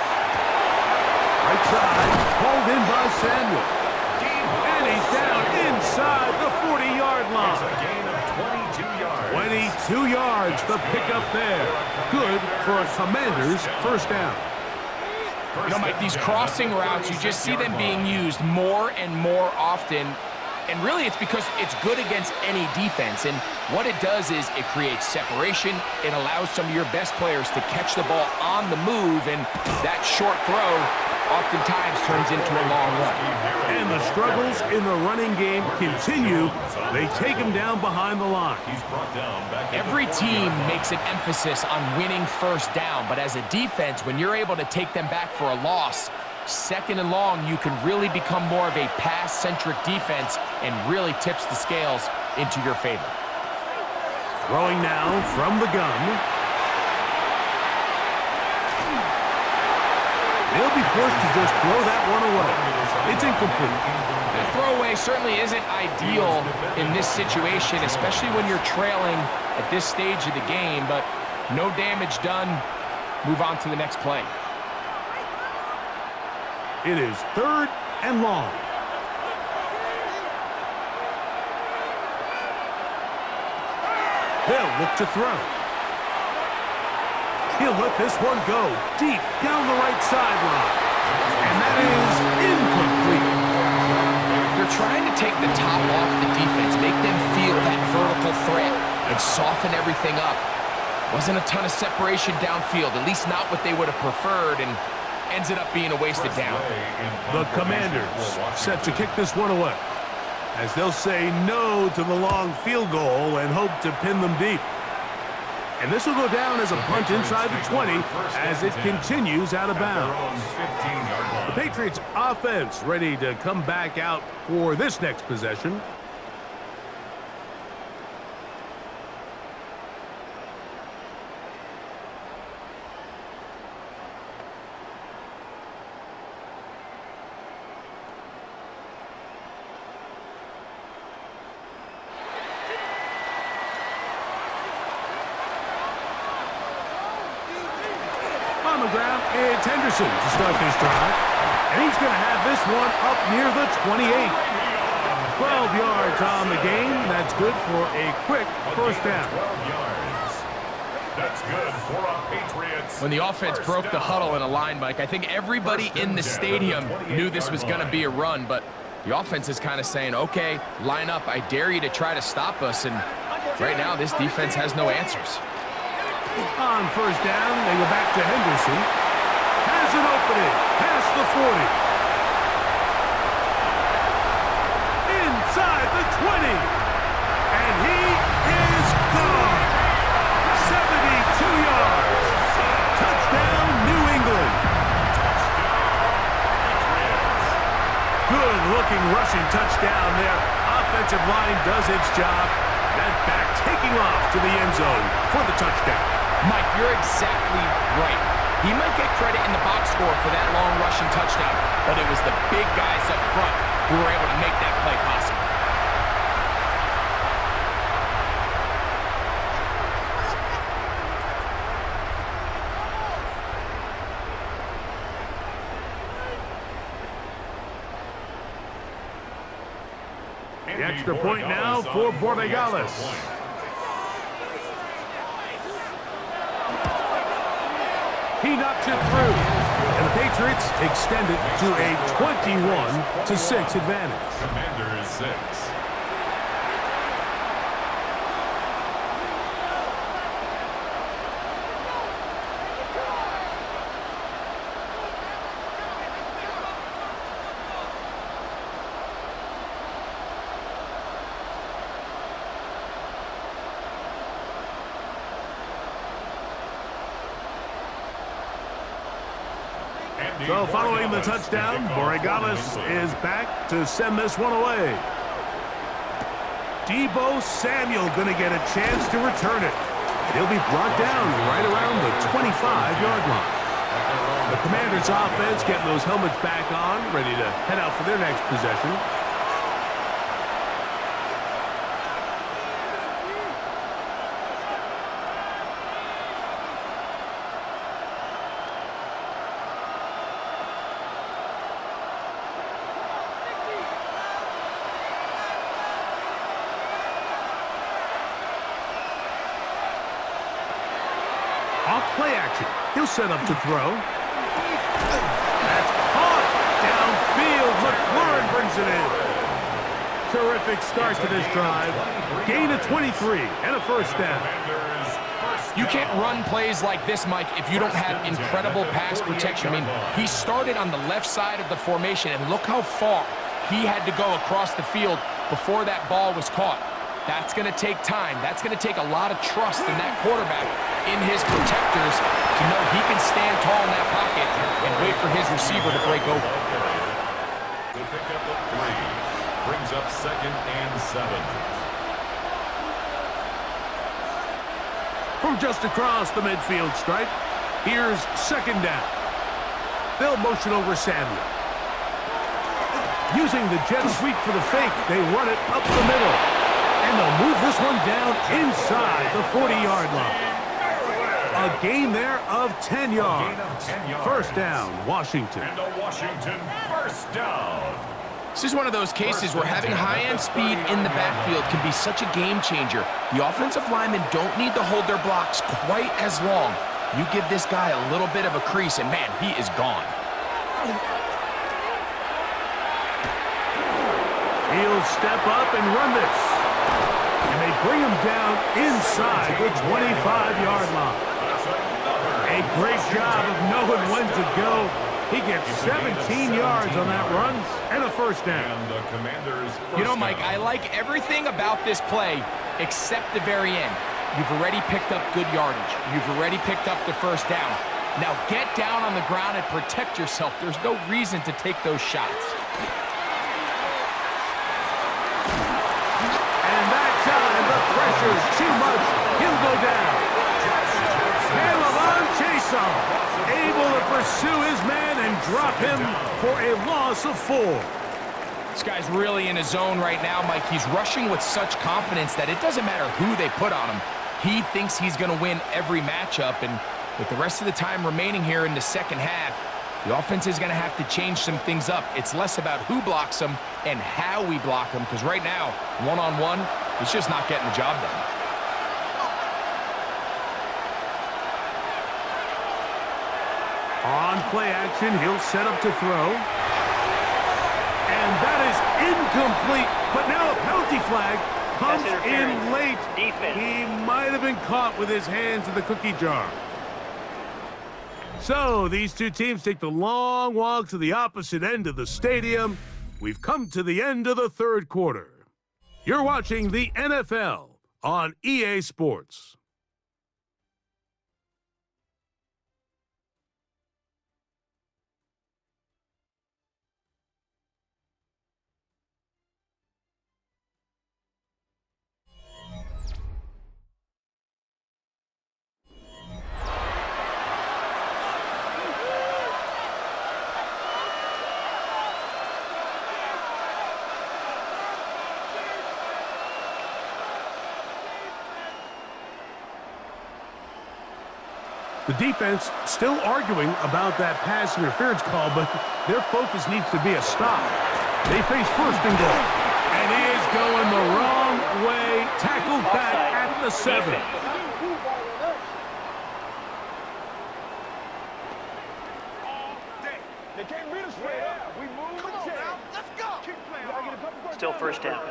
[SPEAKER 1] Right side, pulled in by Samuel. And he's down inside the 40-yard line.
[SPEAKER 2] It's a gain of 22 yards.
[SPEAKER 1] 22 yards, the pickup there. Good for a Commander's first down.
[SPEAKER 3] You know, Mike, these crossing routes, you just see them being used more and more often. And really, it's because it's good against any defense. And what it does is it creates separation. It allows some of your best players to catch the ball on the move. And that short throw oftentimes turns into a long run.
[SPEAKER 1] And the struggles in the running game continue. They take him down behind the line.
[SPEAKER 3] Every team makes an emphasis on winning first down, but as a defense, when you're able to take them back for a loss, second and long, you can really become more of a pass-centric defense and really tips the scales into your favor.
[SPEAKER 1] Throwing now from the gun. They'll be forced to just throw that one away. It's incomplete.
[SPEAKER 3] The throwaway certainly isn't ideal in this situation, especially when you're trailing at this stage of the game, but no damage done. Move on to the next play.
[SPEAKER 1] It is third and long. They'll look to throw. He'll let this one go deep down the right sideline. And that is incomplete.
[SPEAKER 3] They're trying to take the top off the defense, make them feel that vertical threat, and soften everything up. Wasn't a ton of separation downfield, at least not what they would have preferred, and ends up being a wasted down.
[SPEAKER 1] The Commanders set to kick this one away, as they'll say no to the long field goal and hope to pin them deep. And this will go down as a punt inside the 20 as it continues out of bounds. The Patriots offense ready to come back out for this next possession. On the ground, it's Henderson to start this drive. And he's going to have this one up near the 28. 12 yards on the game. That's good for a quick first down.
[SPEAKER 2] 12 yards. That's good for a Patriots.
[SPEAKER 3] When the offense broke the huddle in a line, Mike, I think everybody in the stadium knew this was going to be a run, but the offense is kind of saying, okay, line up. I dare you to try to stop us. And right now, this defense has no answers.
[SPEAKER 1] On first down, they go back to Henderson. Has an opening past the 40. Inside the 20. And he is gone. 72 yards. Touchdown, New England. Good-looking rushing touchdown there. Offensive line does its job. That back taking off to the end zone for the touchdown.
[SPEAKER 3] Mike, you're exactly right. He might get credit in the box score for that long rushing touchdown, but it was the big guys up front who were able to make that play possible.
[SPEAKER 1] The extra point now for Borregales. He knocks it through. And the Patriots extend it to a 21-6 advantage.
[SPEAKER 2] Commanders 6.
[SPEAKER 1] So following the touchdown, Borregales is back to send this one away. Deebo Samuel going to get a chance to return it. He'll be brought down right around the 25-yard line. The Commanders' offense getting those helmets back on, ready to head out for their next possession. Off play action. He'll set up to throw. That's caught downfield. McLaurin brings it in. Terrific start to this drive. Gain of 23 and a first down.
[SPEAKER 3] You can't run plays like this, Mike, if you don't have incredible pass protection. I mean, he started on the left side of the formation, and look how far he had to go across the field before that ball was caught. That's going to take time. That's going to take a lot of trust in that quarterback, in his protectors, to know he can stand tall in that pocket and wait for his receiver to break open.
[SPEAKER 2] To pick up a 3. Brings up 2nd and 7.
[SPEAKER 1] From just across the midfield stripe, here's 2nd down. They'll motion over Samuel. Using the jet sweep for the fake, they run it up the middle. And they'll move this one down inside the 40-yard line. A gain there of 10 yards. First down, Washington.
[SPEAKER 2] And a Washington first down.
[SPEAKER 3] This is one of those cases where having high-end speed in the backfield can be such a game changer. The offensive linemen don't need to hold their blocks quite as long. You give this guy a little bit of a crease, and man, he is gone.
[SPEAKER 1] He'll step up and run this. And they bring him down inside the 25-yard line. A great job of knowing when to go. He gets 17 yards on that run and a first down.
[SPEAKER 2] And the Commanders
[SPEAKER 3] You know, Mike, I like everything about this play except the very end. You've already picked up good yardage. You've already picked up the first down. Now get down on the ground and protect yourself. There's no reason to take those shots.
[SPEAKER 1] And that time, the pressure's too much. He'll go down. And Lamont Chason able to pursue his man and drop him for a loss of 4.
[SPEAKER 3] This guy's really in his zone right now, Mike. He's rushing with such confidence that it doesn't matter who they put on him. He thinks he's going to win every matchup, and with the rest of the time remaining here in the second half, the offense is going to have to change some things up. It's less about who blocks him and how we block him, because right now, one-on-one, it's just not getting the job done.
[SPEAKER 1] On play action, he'll set up to throw. And that is incomplete, but now a penalty flag comes in late. He might have been caught with his hands in the cookie jar. So these two teams take the long walk to the opposite end of the stadium. We've come to the end of the third quarter. You're watching the NFL on EA Sports. The defense still arguing about that pass interference call, but their focus needs to be a stop. They face 1st and goal. And he is going the wrong way. Tackled back at the 7.
[SPEAKER 5] Still first down.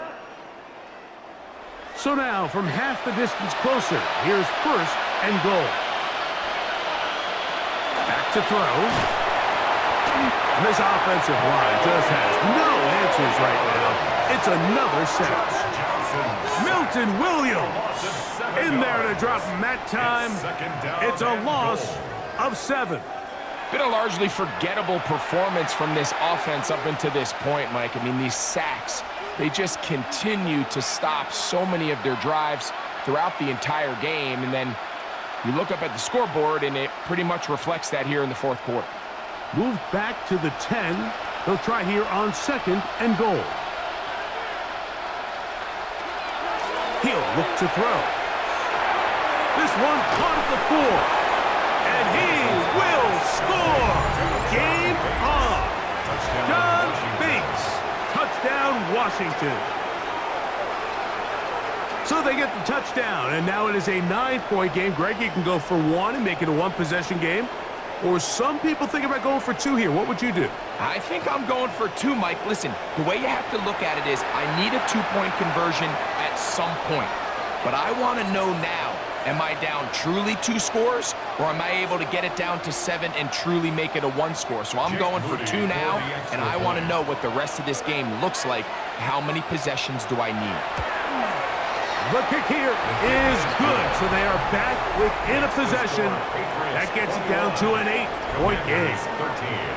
[SPEAKER 1] So now, from half the distance closer, here's first and goal. Back to throw. And this offensive line just has no answers right now. It's another sack. Milton Williams in there to drop him that time. It's a loss of 7.
[SPEAKER 3] Been a largely forgettable performance from this offense up until this point, Mike. I mean, these sacks, they just continue to stop so many of their drives throughout the entire game. And then you look up at the scoreboard, and it pretty much reflects that here in the fourth quarter.
[SPEAKER 1] Moved back to the 10. They'll try here on second and goal. He'll look to throw. This one caught at the 4. And he will score. Game on. John Bates. Touchdown, Washington. So they get the touchdown, and now it is a 9-point game. Greg, you can go for 1 and make it a 1-possession game. Or some people think about going for 2 here. What would you do?
[SPEAKER 3] I think I'm going for 2, Mike. Listen, the way you have to look at it is I need a 2-point conversion at some point. But I want to know now, am I down truly 2 scores, or am I able to get it down to 7 and truly make it a 1 score? So I'm going for 2 now, and I want to know what the rest of this game looks like. How many possessions do I need?
[SPEAKER 1] The kick here is good, so they are back within a possession. That gets it down to an 8-point game.
[SPEAKER 2] 13.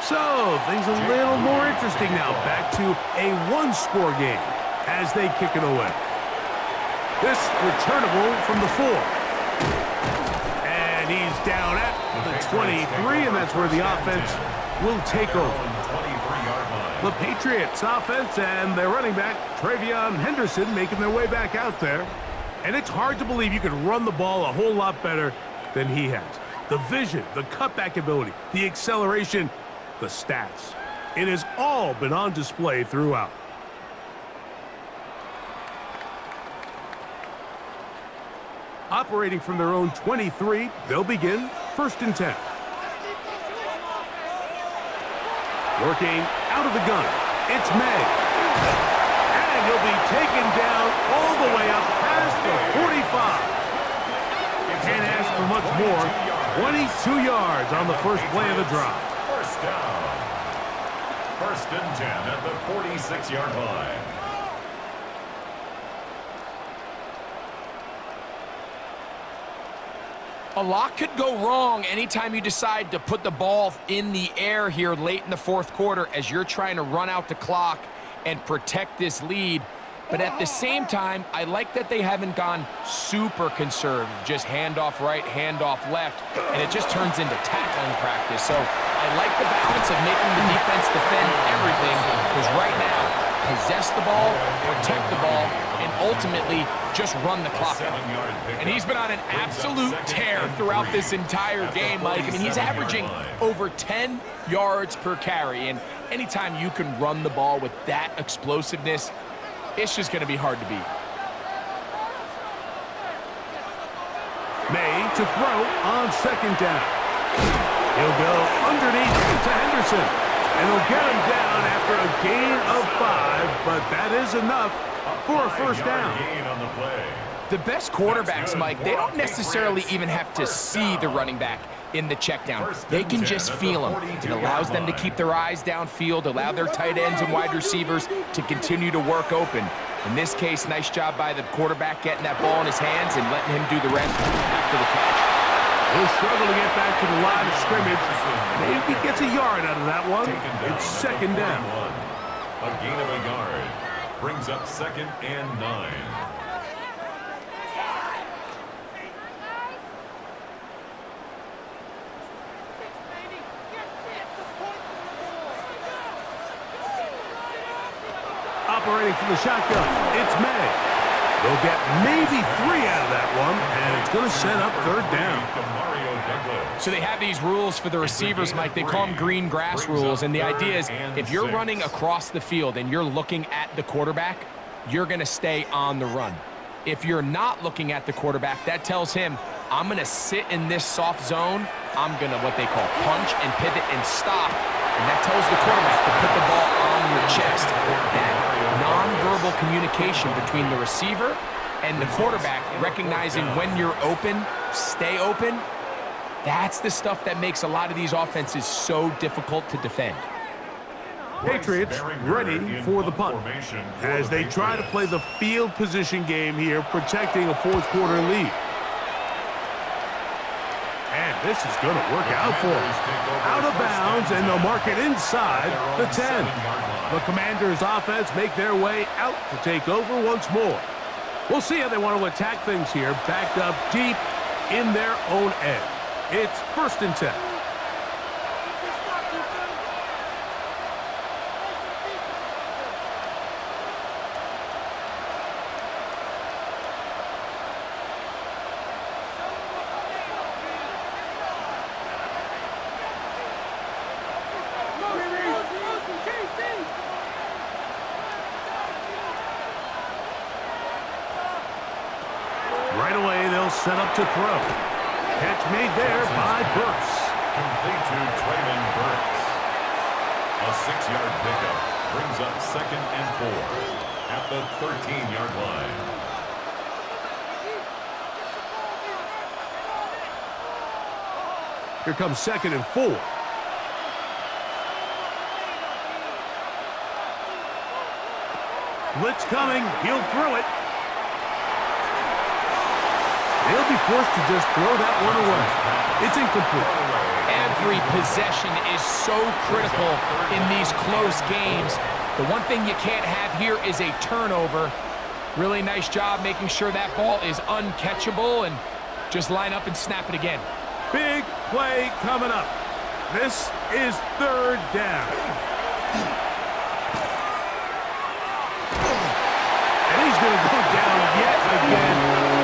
[SPEAKER 1] So, things a little more interesting now. Back to a 1-score game as they kick it away. This returnable from the 4. And he's down at the 23, and that's where the offense will take over. The Patriots offense and their running back, Travion Henderson, making their way back out there. And it's hard to believe you could run the ball a whole lot better than he has. The vision, the cutback ability, the acceleration, the stats. It has all been on display throughout. Operating from their own 23, they'll begin first and 10. Working out of the gun, it's May. And he'll be taken down all the way up past the 45. Can't ask for much more. 22 yards on the first play of the drive.
[SPEAKER 2] First down. First and 10 at the 46-yard line.
[SPEAKER 3] A lot could go wrong anytime you decide to put the ball in the air here late in the fourth quarter as you're trying to run out the clock and protect this lead. But at the same time, I like that they haven't gone super conservative, just handoff right, handoff left, and it just turns into tackling practice. So I like the balance of making the defense defend everything, because right now, possess the ball, protect the ball, and ultimately just run the clock out. And he's been on an absolute tear throughout this entire game, Mike. I mean, he's averaging over 10 yards per carry, and anytime you can run the ball with that explosiveness, it's just going to be hard to beat.
[SPEAKER 1] May to throw on second down. He'll go underneath to Henderson. And he'll get him down after a gain of 5, but that is enough for a first down.
[SPEAKER 3] The best quarterbacks, Mike, they don't necessarily even have to see the running back in the check down. They can just feel him. It allows them to keep their eyes downfield, allow their tight ends and wide receivers to continue to work open. In this case, nice job by the quarterback getting that ball in his hands and letting him do the rest after the catch.
[SPEAKER 1] He'll struggle to get back to the line of scrimmage. Maybe gets a yard out of that one. It's second down.
[SPEAKER 2] A gain of a yard brings up second and 9.
[SPEAKER 1] Operating from the shotgun, it's May. They'll get maybe 3 out of that one, and it's going to set up third down.
[SPEAKER 3] So they have these rules for the receivers, Mike. They call them green grass rules, and the idea is if you're running across the field and you're looking at the quarterback, you're going to stay on the run. If you're not looking at the quarterback, that tells him, I'm going to sit in this soft zone. I'm going to what they call punch and pivot and stop. And that tells the quarterback to put the ball on your chest. That nonverbal communication between the receiver and the quarterback, recognizing when you're open, stay open, that's the stuff that makes a lot of these offenses so difficult to defend.
[SPEAKER 1] Patriots ready for the punt as they try to play the field position game here, protecting a fourth-quarter lead. And this is going to work out for them. Out of bounds, and they'll mark it inside the 10. The Commanders' offense make their way out to take over once more. We'll see how they want to attack things here, backed up deep in their own end. It's 1st and 10. Right away, they'll set up to throw. Catch made there by Burks.
[SPEAKER 2] Complete to Traylon Burks. A 6-yard pickup brings up 2nd and 4 at the 13-yard line.
[SPEAKER 1] Here comes 2nd and 4. Blitz coming. He'll throw it. They'll be forced to just throw that one away. It's incomplete.
[SPEAKER 3] Every possession is so critical in these close games. The one thing you can't have here is a turnover. Really nice job making sure that ball is uncatchable, and just line up and snap it again.
[SPEAKER 1] Big play coming up. This is 3rd down. And he's going to go down yet again.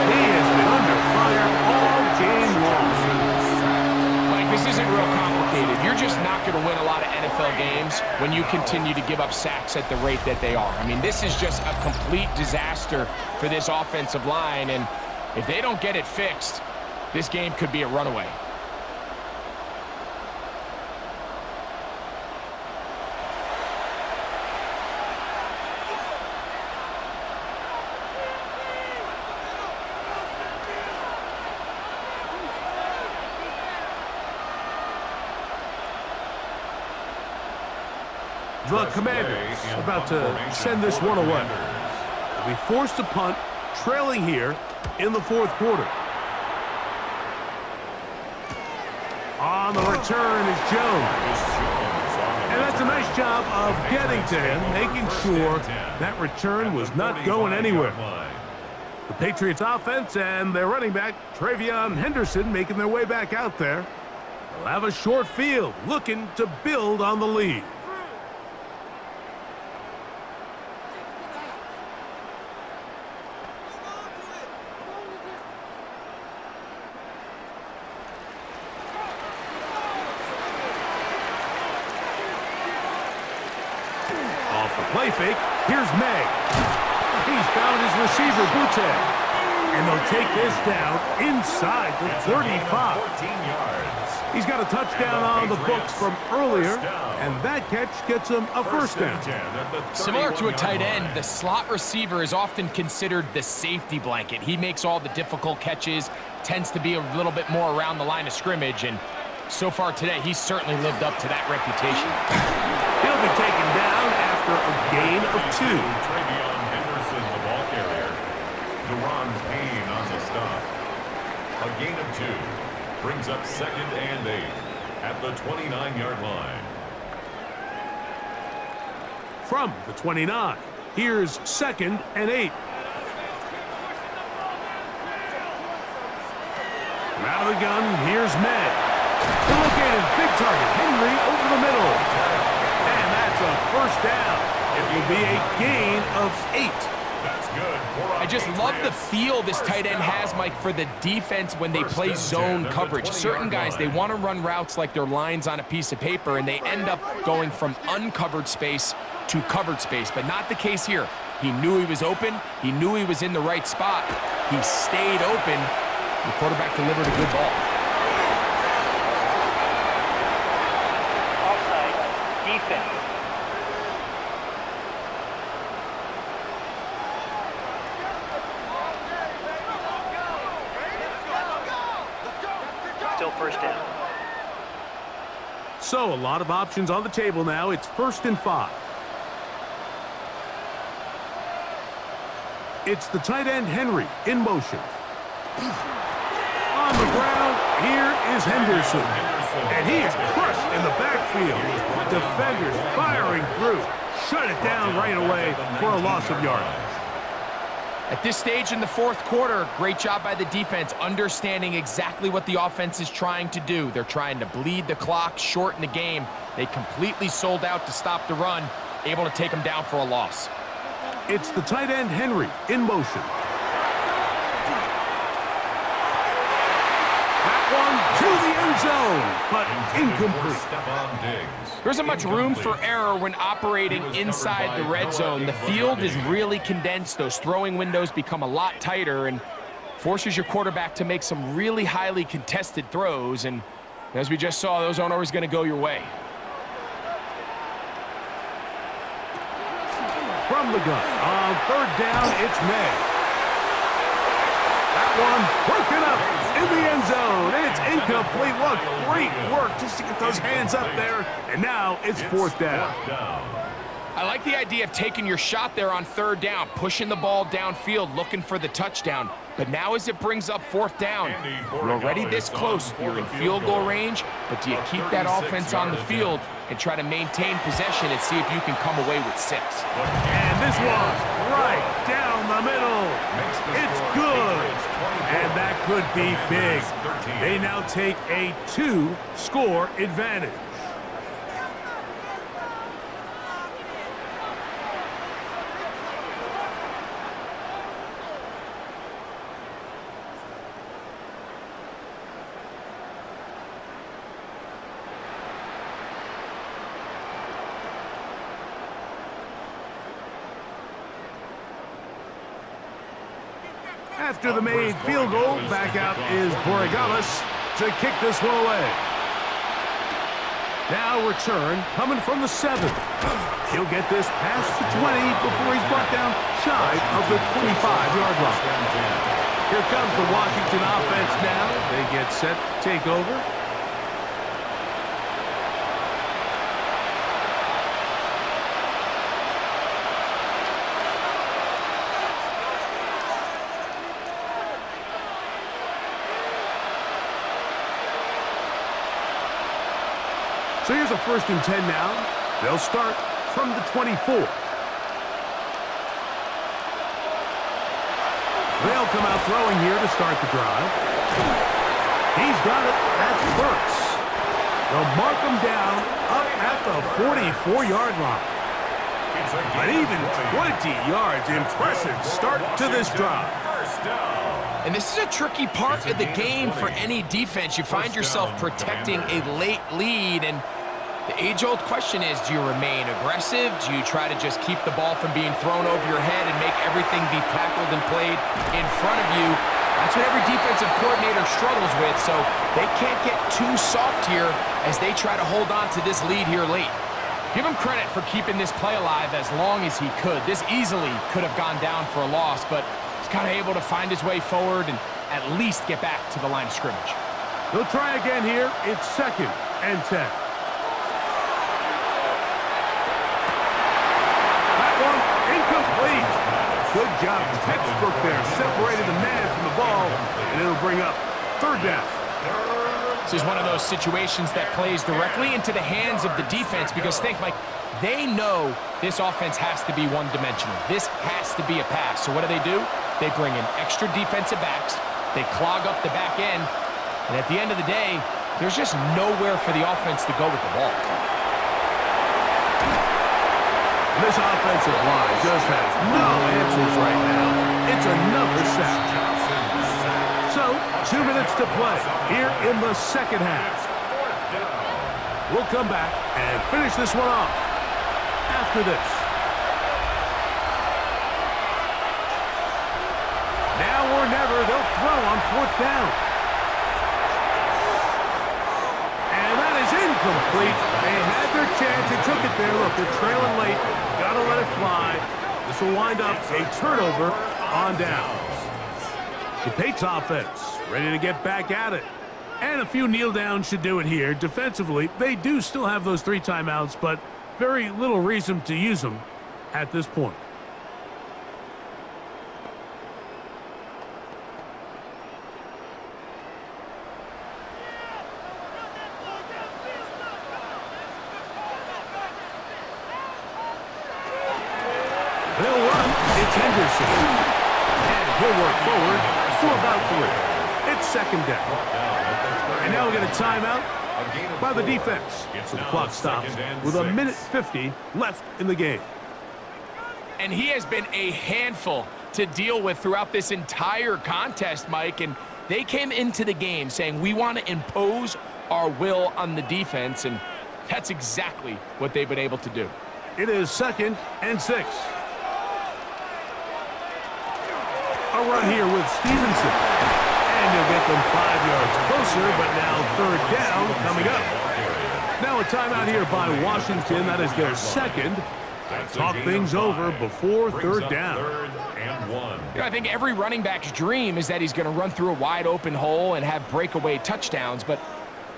[SPEAKER 1] He has been under fire all game long.
[SPEAKER 3] Mike, this isn't real complicated. You're just not going to win a lot of NFL games when you continue to give up sacks at the rate that they are. I mean, this is just a complete disaster for this offensive line, and if they don't get it fixed, this game could be a runaway.
[SPEAKER 1] The Commanders about to send this one away. They'll be forced to punt, trailing here in the 4th quarter. On the return is Jones. And that's a nice job of getting to him, making sure that return was not going anywhere. The Patriots offense and their running back, Travion Henderson, making their way back out there. They'll have a short field, looking to build on the lead. Play fake. Here's May. He's found his receiver, Butte. And they'll take this down inside the 35.
[SPEAKER 2] 14 yards.
[SPEAKER 1] He's got a touchdown on the books from earlier, and that catch gets him a 1st down.
[SPEAKER 3] Similar to a tight end, the slot receiver is often considered the safety blanket. He makes all the difficult catches, tends to be a little bit more around the line of scrimmage, and so far today, he's certainly lived up to that reputation.
[SPEAKER 1] He'll be taken down after a gain of 2.
[SPEAKER 2] Travion Henderson, the ball carrier. Deron Payne on the stop. A gain of 2 brings up 2nd and 8 at the 29-yard line.
[SPEAKER 1] From the 29, here's 2nd and 8. From out of the gun, here's May. He'll look at his big target, Henry, over the middle. And that's a 1st down. It will be a gain of 8.
[SPEAKER 2] That's good.
[SPEAKER 3] I just love the feel this tight end has, Mike, for the defense when they play zone coverage. Certain guys, they want to run routes like they're lines on a piece of paper, and they end up going from uncovered space to covered space, but not the case here. He knew he was open. He knew he was in the right spot. He stayed open. The quarterback delivered a good ball.
[SPEAKER 5] Offside. Defense. Still first down.
[SPEAKER 1] So a lot of options on the table now. It's 1st and 5. It's the tight end Henry in motion. On the ground, here is Henderson. And he is crushed in the backfield. Defenders firing through. Shut it down right away for a loss of yardage.
[SPEAKER 3] At this stage in the fourth quarter, great job by the defense, understanding exactly what the offense is trying to do. They're trying to bleed the clock, shorten the game. They completely sold out to stop the run, able to take them down for a loss.
[SPEAKER 1] It's the tight end Henry in motion. That one to the end zone, but incomplete.
[SPEAKER 3] There isn't much room for error when operating inside the red zone. The field is really condensed. Those throwing windows become a lot tighter and forces your quarterback to make some really highly contested throws. And as we just saw, those aren't always going to go your way.
[SPEAKER 1] From the gun, on 3rd down, it's May. That one broken up in the end zone. It's incomplete. What great work just to get those hands up there. And now it's 4th down.
[SPEAKER 3] I like the idea of taking your shot there on 3rd down, pushing the ball downfield, looking for the touchdown. But now as it brings up 4th down, you're already this close. You're in field goal range, but do you keep that offense on the field and try to maintain possession and see if you can come away with 6?
[SPEAKER 1] And this one right down the middle. It's good. And that could be big. They now take a 2-score advantage. After the made field goal, back out is Borregales to kick this one away. Now return coming from the 7. He'll get this past the 20 before he's brought down shy of the 25-yard line. Here comes the Washington offense now. They get set to take over. So here's a 1st and 10 now. They'll start from the 24. They'll come out throwing here to start the drive. He's got it. That's Burks. They'll mark him down up at the 44-yard line. An even 20 yards. Impressive start to this drive.
[SPEAKER 3] And this is a tricky part of the game for any defense. You find yourself protecting a late lead, and the age-old question is, do you remain aggressive? Do you try to just keep the ball from being thrown over your head and make everything be tackled and played in front of you? That's what every defensive coordinator struggles with, so they can't get too soft here as they try to hold on to this lead here late. Give him credit for keeping this play alive as long as he could. This easily could have gone down for a loss, but he's kind of able to find his way forward and at least get back to the line of scrimmage.
[SPEAKER 1] They'll try again here. It's 2nd and 10. That one incomplete. Good job. Textbook there. Separated the man from the ball, and it'll bring up 3rd down.
[SPEAKER 3] This is one of those situations that plays directly into the hands of the defense because think, Mike, they know this offense has to be one-dimensional. This has to be a pass. So what do? They bring in extra defensive backs. They clog up the back end. And at the end of the day, there's just nowhere for the offense to go with the ball.
[SPEAKER 1] This offensive line just has no answers right now. It's another sack. So, 2 minutes to play here in the second half. We'll come back and finish this one off after this. Now or never, they'll throw on 4th down. And that is incomplete. They had their chance. They took it there. Look, they're trailing late. Got to let it fly. This will wind up a turnover on downs. The Patriots offense ready to get back at it. And a few kneel downs should do it here. Defensively, they do still have those 3 timeouts, but very little reason to use them at this point. They'll run. It's Henderson. And he'll work forward for about 3. It's 2nd down. And now we get a timeout by the defense. So the clock stops with 1:50 left in the game.
[SPEAKER 3] And he has been a handful to deal with throughout this entire contest, Mike. And they came into the game saying, we want to impose our will on the defense. And that's exactly what they've been able to do.
[SPEAKER 1] It is 2nd and 6. A run here with Stevenson. And he'll get them 5 yards closer, but now 3rd down coming up. Now a timeout here by Washington. That is their 2nd. Talk things over before 3rd down.
[SPEAKER 3] You know, I think every running back's dream is that he's going to run through a wide open hole and have breakaway touchdowns, but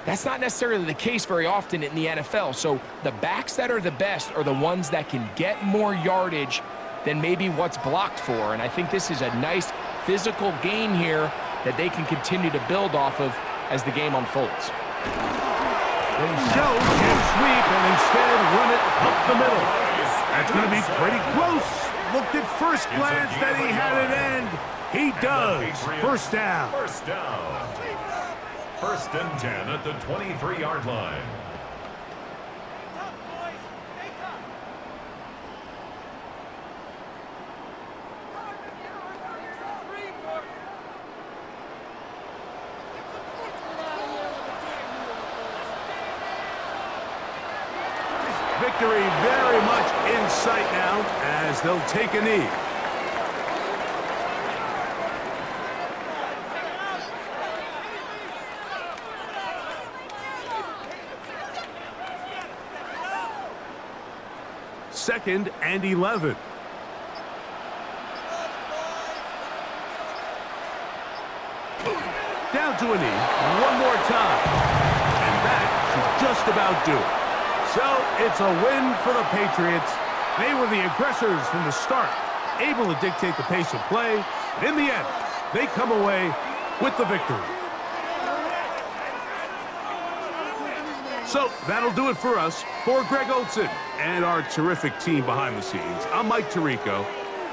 [SPEAKER 3] that's not necessarily the case very often in the NFL. So the backs that are the best are the ones that can get more yardage than maybe what's blocked for. And I think this is a nice physical gain here that they can continue to build off of as the game unfolds.
[SPEAKER 1] They show jet sweep and instead run it up the middle. That's going to be pretty close. Looked at first glance that he had it end. He does. 1st down.
[SPEAKER 2] 1st and 10 at the 23-yard line.
[SPEAKER 1] Victory very much in sight now as they'll take a knee. Second and 11. Down to a knee. One more time. And that should just about do it. So it's a win for the Patriots. They were the aggressors from the start, able to dictate the pace of play. And in the end, they come away with the victory. So that'll do it for us. For Greg Olson and our terrific team behind the scenes, I'm Mike Tirico.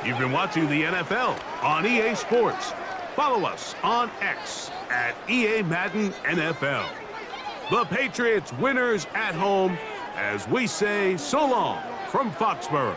[SPEAKER 1] You've been watching the NFL on EA Sports. Follow us on X at EA Madden NFL. The Patriots winners at home as we say so long from Foxborough.